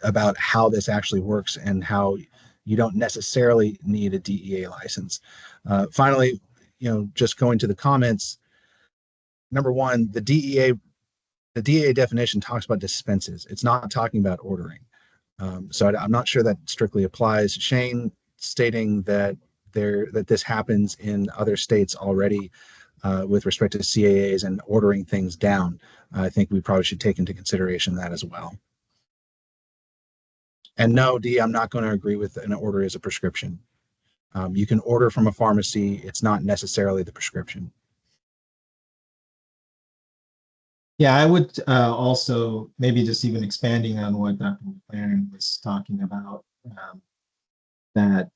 about how this actually works and how you don't necessarily need a DEA license. Finally, just going to the comments. Number one, the DEA definition talks about dispenses. It's not talking about ordering. So I'm not sure that strictly applies. Shane stating that this happens in other states already with respect to CAAs and ordering things down. I think we probably should take into consideration that as well. And no, D, I'm not going to agree with an order as a prescription. You can order from a pharmacy. It's not necessarily the prescription. Yeah, I would also maybe just even expanding on what Dr. McLaren was talking about, that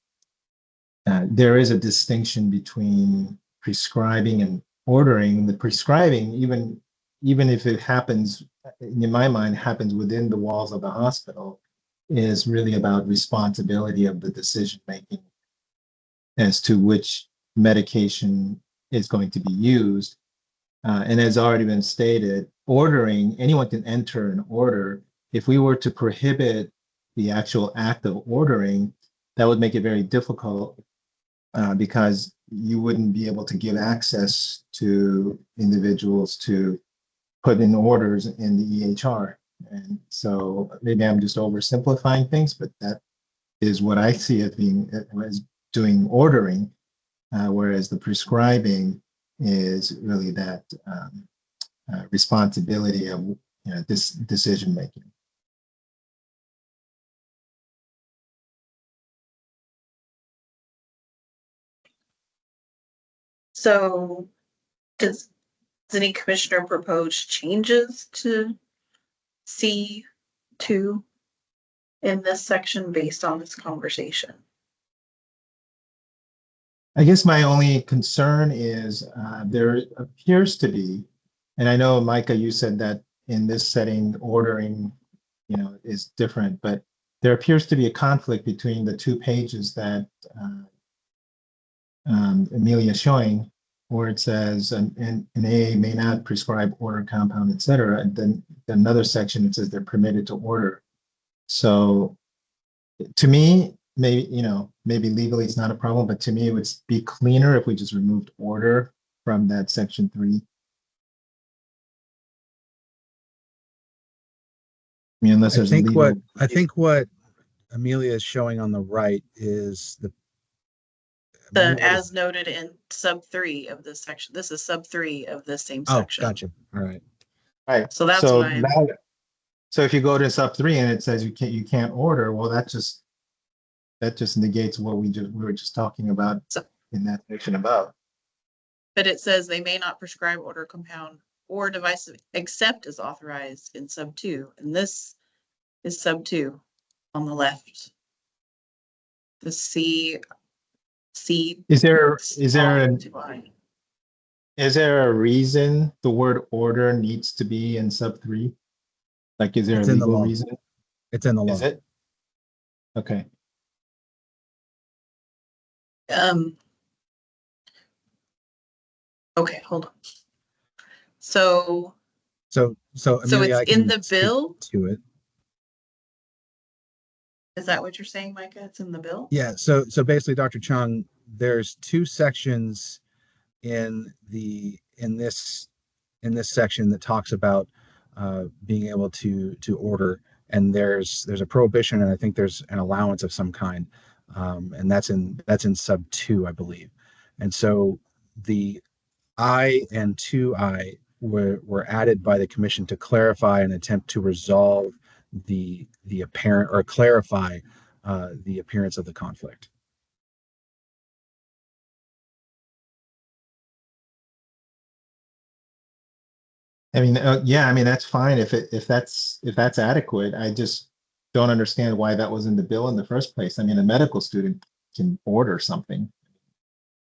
there is a distinction between prescribing and ordering. The prescribing, even if it happens, in my mind, happens within the walls of the hospital, is really about responsibility of the decision making as to which medication is going to be used. And as already been stated, ordering, anyone can enter an order. If we were to prohibit the actual act of ordering, that would make it very difficult because you wouldn't be able to give access to individuals to put in orders in the EHR. And so maybe I'm just oversimplifying things, but that is what I see as doing ordering, whereas the prescribing is really that responsibility of this decision making. So does any commissioner propose changes to C2 in this section based on this conversation? I guess my only concern is there appears to be, and I know, Micah, you said that in this setting, ordering, is different, but there appears to be a conflict between the two pages that Amelia is showing, where it says an AA may not prescribe, order, compound, etc. And then another section it says they're permitted to order. So to me, maybe, maybe legally it's not a problem, but to me it would be cleaner if we just removed order from that section 3. I mean, unless there's a legal. I think what Amelia is showing on the right is as noted in sub 3 of this section. This is sub 3 of this same Oh, section. gotcha. All right. All right. So that's why so if you go to sub 3 and it says you can't order, well, that just negates what we were just talking about in that section above. But it says they may not prescribe, order, compound, or device except as authorized in sub 2. And this is sub 2 on the left. The C. Is there a reason the word order needs to be in sub 3? Like, is there a legal reason? It's in the law. Is it? Okay. Okay, hold on. So Amelia, it's in the bill to it. Is that what you're saying, Micah? It's in the bill? Yeah. So basically, Dr. Chung, there's 2 sections in this section that talks about being able to order, and there's a prohibition, and I think there's an allowance of some kind, and that's in sub 2, I believe. And so the I and 2I were added by the commission to clarify and attempt to resolve the apparent, or clarify the appearance of the conflict. I mean, yeah, I mean, that's fine if that's adequate. I just don't understand why that was in the bill in the first place. I mean, a medical student can order something.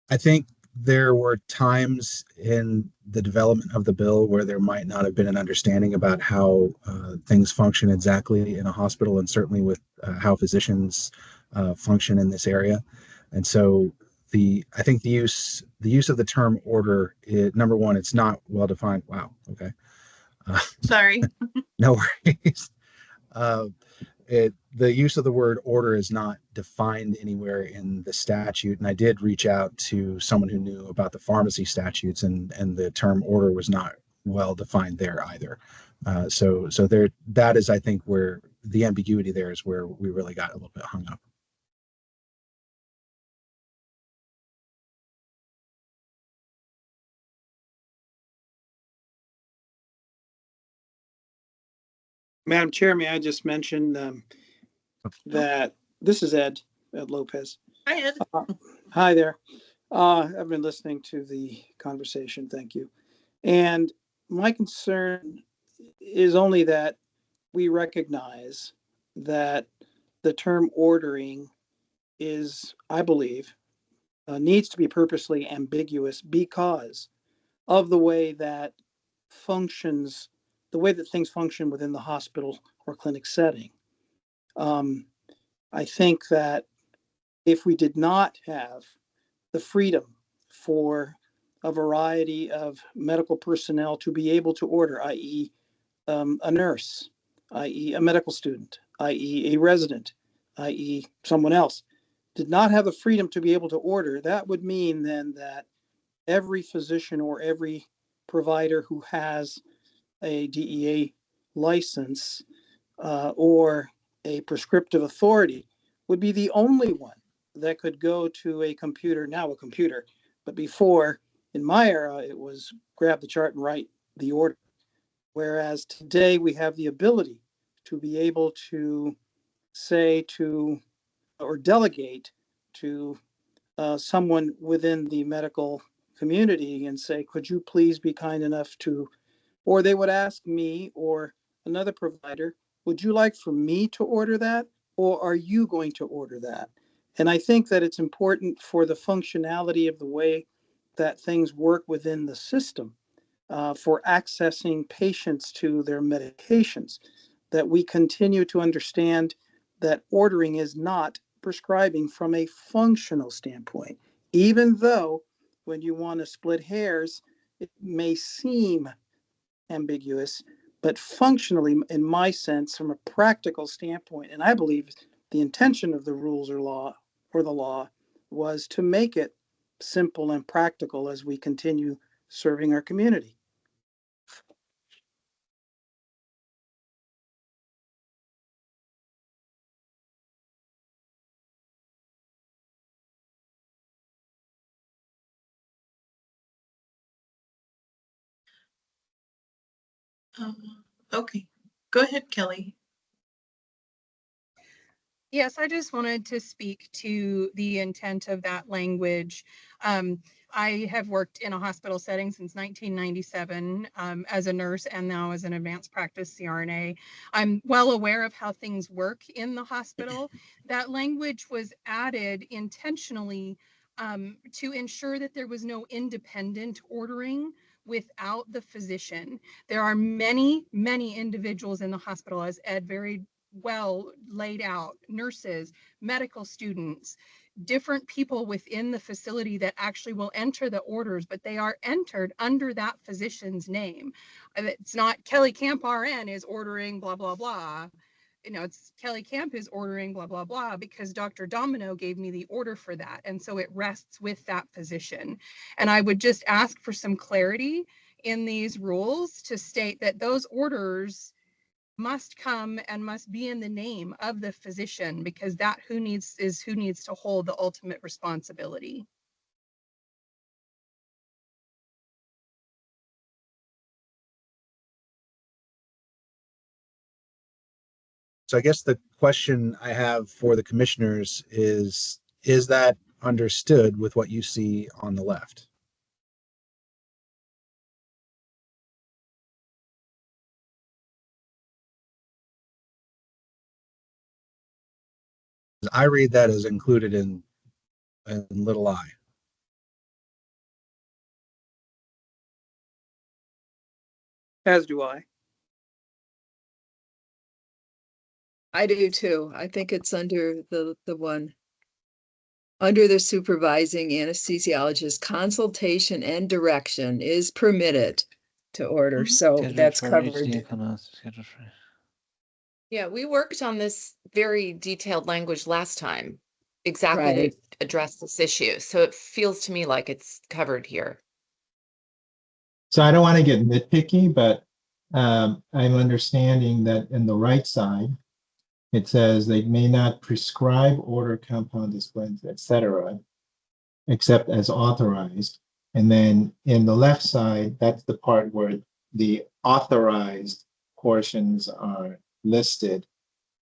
I think there were times in the development of the bill where there might not have been an understanding about how things function exactly in a hospital, and certainly with how physicians function in this area. And so I think the use of the term order, number one, it's not well defined. Wow. Okay. Sorry. No worries. The use of the word order is not defined anywhere in the statute, and I did reach out to someone who knew about the pharmacy statutes, and the term order was not well defined there either. So there, that is, I think, where the ambiguity there is, where we really got a little bit hung up. Madam Chair, may I just mention that this is Ed Lopez. Hi, Ed. Hi there. I've been listening to the conversation. Thank you. And my concern is only that we recognize that the term ordering is, I believe, needs to be purposely ambiguous because of the way that things function within the hospital or clinic setting. I think that if we did not have the freedom for a variety of medical personnel to be able to order, i.e., a nurse, i.e., a medical student, i.e., a resident, i.e., someone else, did not have the freedom to be able to order, that would mean then that every physician or every provider who has a DEA license or a prescriptive authority would be the only one that could go to a computer, now a computer, but before, in my era, it was grab the chart and write the order. Whereas today we have the ability to be able to say to, or delegate to someone within the medical community and say, could you please be kind enough to, or they would ask me or another provider, would you like for me to order that? Or are you going to order that? And I think that it's important for the functionality of the way that things work within the system for accessing patients to their medications, that we continue to understand that ordering is not prescribing from a functional standpoint, even though when you want to split hairs, it may seem ambiguous, but functionally, in my sense, from a practical standpoint, and I believe the intention of the rules or the law was to make it simple and practical as we continue serving our community. Okay, go ahead, Kelly. Yes, I just wanted to speak to the intent of that language. I have worked in a hospital setting since 1997 as a nurse and now as an advanced practice CRNA. I'm well aware of how things work in the hospital. That language was added intentionally to ensure that there was no independent ordering without the physician. There are many, many individuals in the hospital, as Ed very well laid out, nurses, medical students, different people within the facility that actually will enter the orders, but they are entered under that physician's name. It's not Kelly Camp RN is ordering blah, blah, blah. You know, it's Kelly Camp is ordering blah, blah, blah, because Dr. Domino gave me the order for that. And so it rests with that physician. And I would just ask for some clarity in these rules to state that those orders must come and must be in the name of the physician, because that who needs to hold the ultimate responsibility. So I guess the question I have for the commissioners is that understood with what you see on the left? I read that as included in little I. As do I. I do too. I think it's under the one. Under the supervising anesthesiologist, consultation and direction is permitted to order. So Scheduled that's for covered. HD scheduled for. Yeah, we worked on this very detailed language last time, exactly Right. to address this issue. So it feels to me like it's covered here. So I don't want to get nitpicky, but I'm understanding that in the right side, it says they may not prescribe, order compound displays, etc., except as authorized. And then in the left side, that's the part where the authorized portions are listed,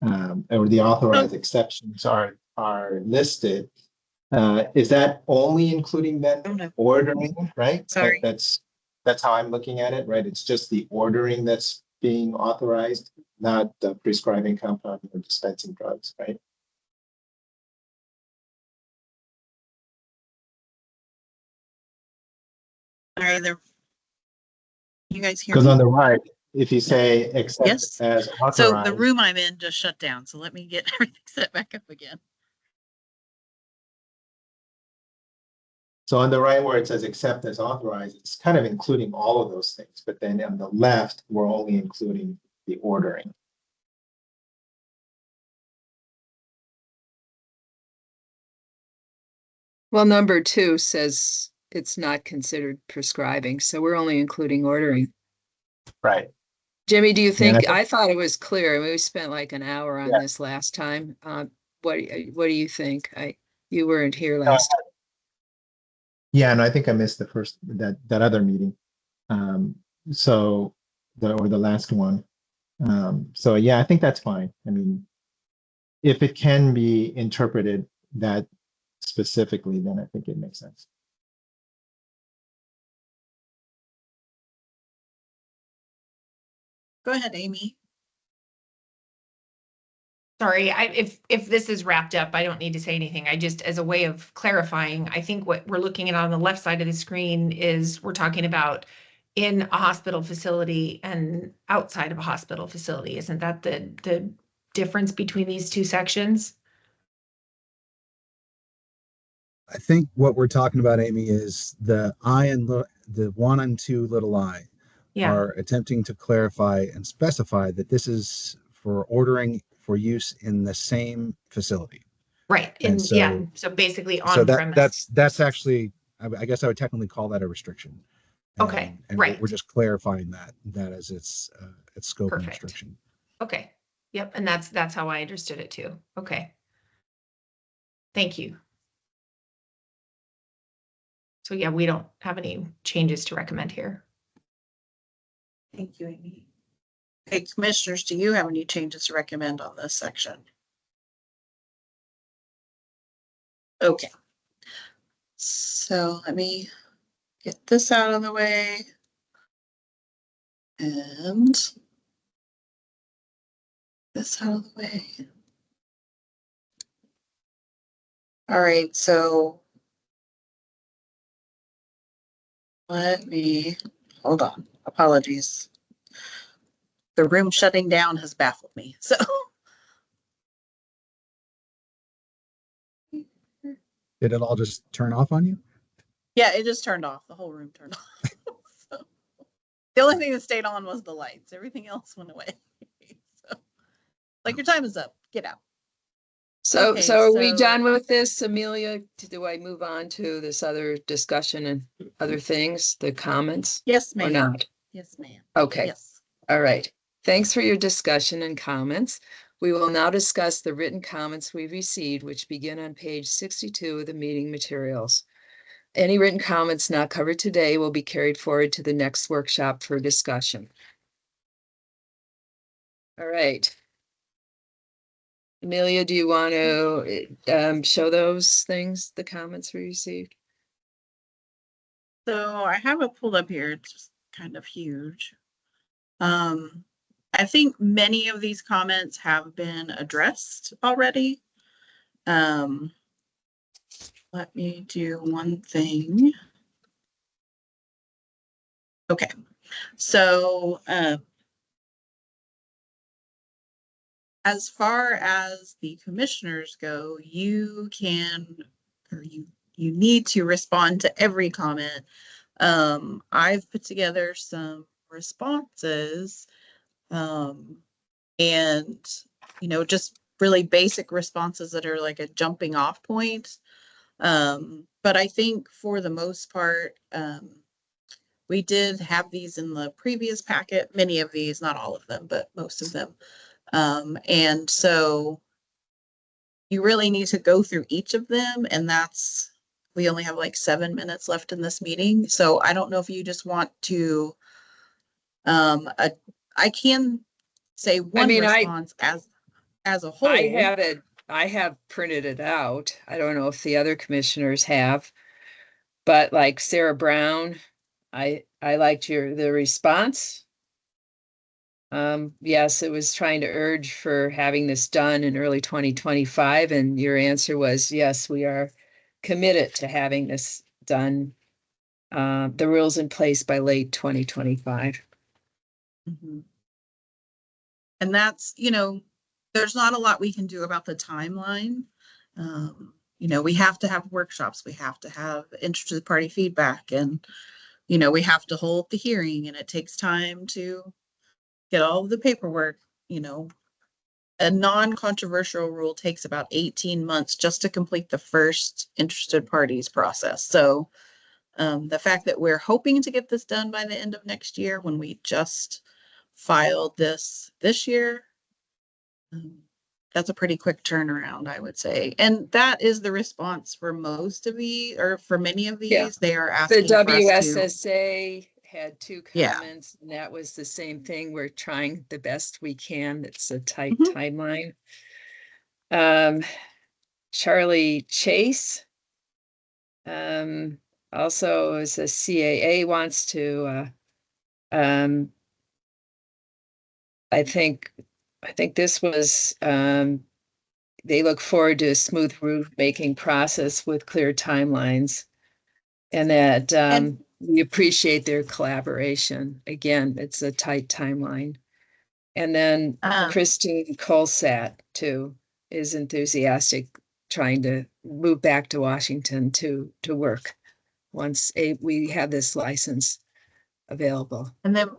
or the authorized exceptions are listed. Is that only including then ordering, right? Sorry. That's how I'm looking at it, right? It's just the ordering that's being authorized, not the prescribing, compounding, or dispensing drugs, right? Sorry, there. You guys hear Because me? on the right, if you say except Yes. as So authorized, the room I'm in just shut down. So let me get everything set back up again. so on the right where it says except as authorized, it's kind of including all of those things. But then on the left, we're only including the ordering. Well, number 2 says it's not considered prescribing, so we're only including ordering. Right. Jimmy, do you Yeah, think, I thought it was clear. I mean, we spent like an hour on Yeah. this last time. What do you think? You weren't here last time. Yeah, and I think I missed the first that other meeting. So the last one. So yeah, I think that's fine. I mean, if it can be interpreted that specifically, then I think it makes sense. Go ahead, Amy. Sorry, if this is wrapped up, I don't need to say anything. I just, as a way of clarifying, I think what we're looking at on the left side of the screen is we're talking about in a hospital facility and outside of a hospital facility. Isn't that the difference between these two sections? I think what we're talking about, Amy, is the I and the 1 and 2 little I Yeah, are attempting to clarify and specify that this is for ordering for use in the same facility. right. And And yeah, so basically so on premise. that's actually, I guess I would technically call that a restriction. Okay, And right. we're just clarifying that as its scope and Perfect. restriction. Okay. Yep. And that's how I understood it too. Okay. Thank you. So yeah, we don't have any changes to recommend here. Thank you, Amy. Okay, commissioners, do you have any changes to recommend on this section? Okay. So let me get this out of the way. And this out of the way. All right, so let me, hold on, apologies. The room shutting down has baffled me, so. Did it all just turn off on you? Yeah, it just turned off, the whole room turned off. So, the only thing that stayed on was the lights, everything else went away. So, like, your time is up, get out. So, Okay, so are we so- done with this, Amelia? Do I move on to this other discussion and other things, the comments? Yes, Or ma'am. not? Yes, ma'am. Okay. Yes. All right. Thanks for your discussion and comments. We will now discuss the written comments we received, which begin on page 62 of the meeting materials. Any written comments not covered today will be carried forward to the next workshop for discussion. All right. Amelia, do you want to show those things, the comments we received? So I have it pulled up here. It's just kind of huge. I think many of these comments have been addressed already. Let me do one thing. Okay, so as far as the commissioners go, you can, or you need to respond to every comment. I've put together some responses, and just really basic responses that are like a jumping off point. But I think for the most part, we did have these in the previous packet, many of these, not all of them, but most of them. And so you really need to go through each of them, and we only have like 7 minutes left in this meeting. So I don't know if you just want to, I can say one response as a whole. I have printed it out. I don't know if the other commissioners have, but like Sarah Brown, I liked the response. Yes, it was trying to urge for having this done in early 2025, and your answer was yes, we are committed to having this done. The rules in place by late 2025. Mm-hmm. And that's, there's not a lot we can do about the timeline. We have to have workshops, we have to have interested party feedback, and, we have to hold the hearing, and it takes time to get all of the paperwork. A non-controversial rule takes about 18 months just to complete the first interested parties process. So the fact that we're hoping to get this done by the end of next year, when we just filed this year, that's a pretty quick turnaround, I would say. And that is the response for most of these, or for many of these. Yeah. They are asking the for us to. WSSA had 2 Yeah. comments, and that was the same thing. We're trying the best we can. It's a tight timeline. Charlie Chase, also as a CAA, wants to, I think this was, they look forward to a smooth rule-making process with clear timelines, and that we appreciate their collaboration. Again, it's a tight timeline. And then Um, Kristen Colsat too is enthusiastic, trying to move back to Washington to work once we have this license available. And then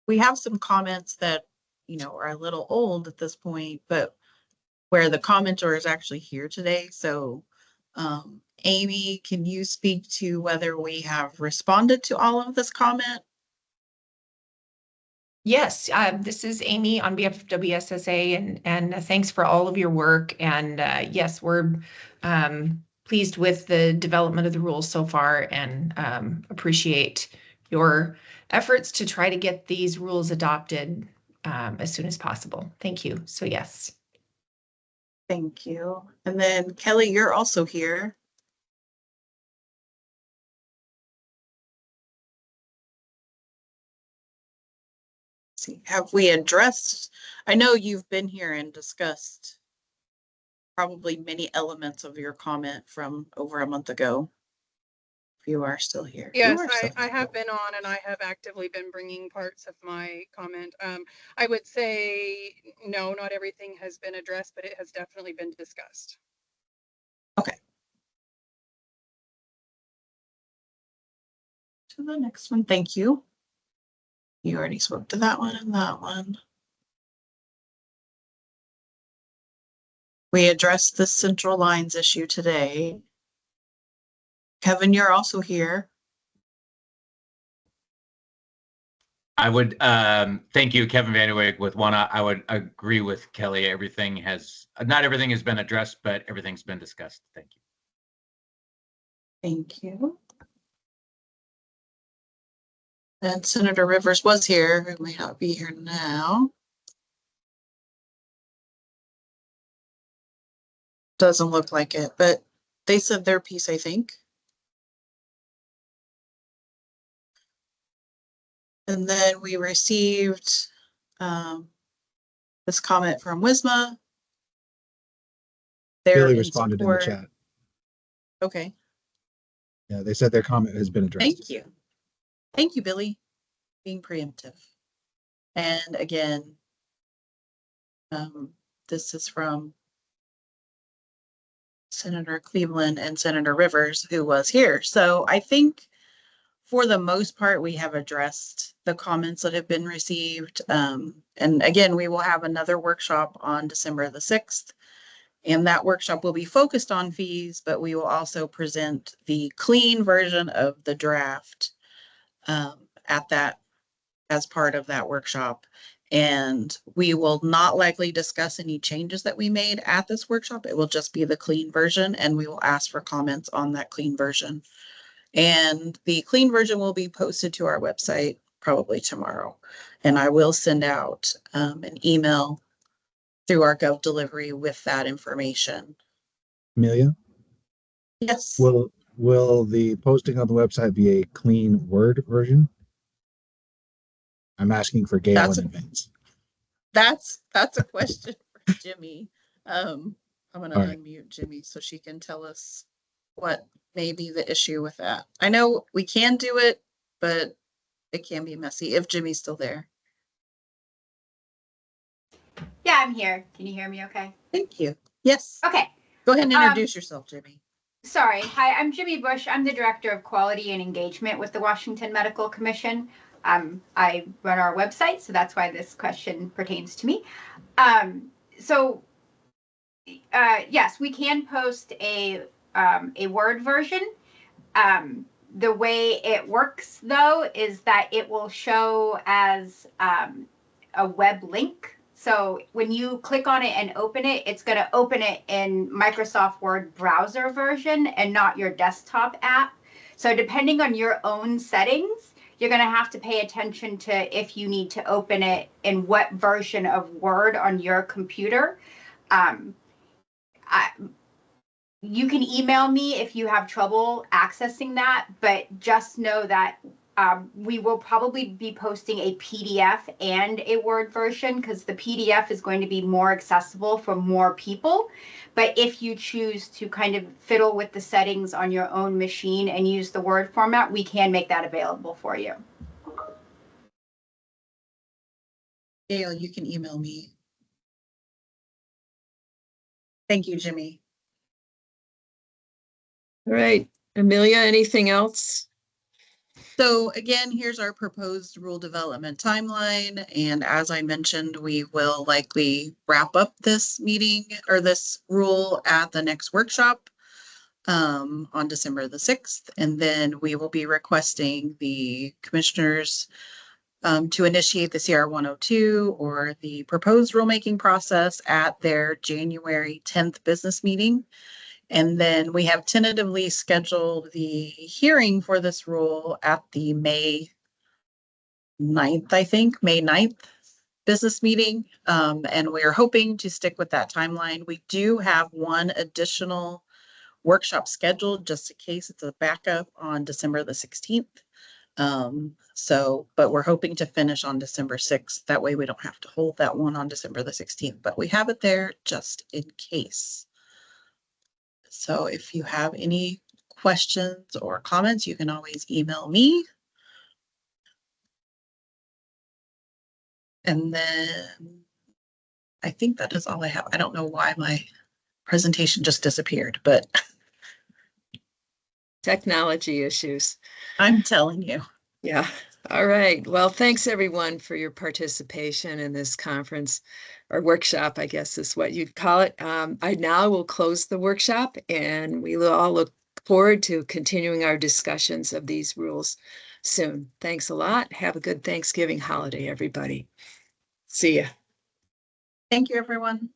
we have some comments that, are a little old at this point, but where the commenter is actually here today. So, Amy, can you speak to whether we have responded to all of this comment? Yes, this is Amy on behalf of WSSA, and thanks for all of your work. And yes, we're pleased with the development of the rules so far, and appreciate your efforts to try to get these rules adopted as soon as possible. Thank you. So yes. Thank you. And then Kelly, you're also here. See, have we addressed, I know you've been here and discussed probably many elements of your comment from over a month ago. If you are still here. Yes, I have been on, and I have actively been bringing parts of my comment. I would say, no, not everything has been addressed, but it has definitely been discussed. Okay. To the next one. Thank you. You already spoke to that one and that one. We addressed the central lines issue today. Kevin, you're also here. I would thank you, Kevin Vanderweg with one. I would agree with Kelly. Not everything has been addressed, but everything's been discussed. Thank you. Thank you. And Senator Rivers was here, who may not be here now. Doesn't look like it, but they said their piece, I think. And then we received this comment from Wisma. Billy responded in the chat. Okay. Yeah, they said their comment has been addressed. Thank you. Thank you, Billy, being preemptive. And again, this is from Senator Cleveland and Senator Rivers, who was here. So I think for the most part, we have addressed the comments that have been received. And again, we will have another workshop on December the 6th. And that workshop will be focused on fees, but we will also present the clean version of the draft at that as part of that workshop. And we will not likely discuss any changes that we made at this workshop. It will just be the clean version, and we will ask for comments on that clean version. And the clean version will be posted to our website probably tomorrow. And I will send out an email through our Gov delivery with that information. Amelia? Yes. Will the posting on the website be a clean Word version? I'm asking for Gail in advance. That's a question for Jimmy. I'm gonna unmute Jimmy so she can tell us what may be the issue with that. I know we can do it, but it can be messy if Jimmy's still there. Yeah, I'm here. Can you hear me okay? Thank you. Yes. Okay. Go ahead and introduce yourself, Jimmy. Sorry. Hi, I'm Jimmy Bush. I'm the Director of Quality and Engagement with the Washington Medical Commission. I run our website, so that's why this question pertains to me. Yes, we can post a Word version. The way it works, though, is that it will show as a web link. So when you click on it and open it, it's going to open it in Microsoft Word browser version and not your desktop app. So depending on your own settings, you're going to have to pay attention to if you need to open it in what version of Word on your computer. You can email me if you have trouble accessing that, but just know that we will probably be posting a PDF and a Word version because the PDF is going to be more accessible for more people. But if you choose to kind of fiddle with the settings on your own machine and use the Word format, we can make that available for you. Gail, you can email me. Thank you, Jimmy. All right, Amelia, anything else? So again, here's our proposed rule development timeline. And as I mentioned, we will likely wrap up this meeting or this rule at the next workshop on December the 6th. And then we will be requesting the commissioners to initiate the CR 102 or the proposed rulemaking process at their January 10th business meeting. And then we have tentatively scheduled the hearing for this rule at the May 9th, I think, May 9th business meeting. And we're hoping to stick with that timeline. We do have one additional workshop scheduled just in case it's a backup on December the 16th. But we're hoping to finish on December 6th. That way we don't have to hold that one on December the 16th, but we have it there just in case. So if you have any questions or comments, you can always email me. And then I think that is all I have. I don't know why my presentation just disappeared, but Technology issues. I'm telling you. Yeah. All right. Well, thanks everyone for your participation in this conference or workshop, I guess is what you'd call it. I now will close the workshop and we will all look forward to continuing our discussions of these rules soon. Thanks a lot. Have a good Thanksgiving holiday, everybody. See ya. Thank you, everyone.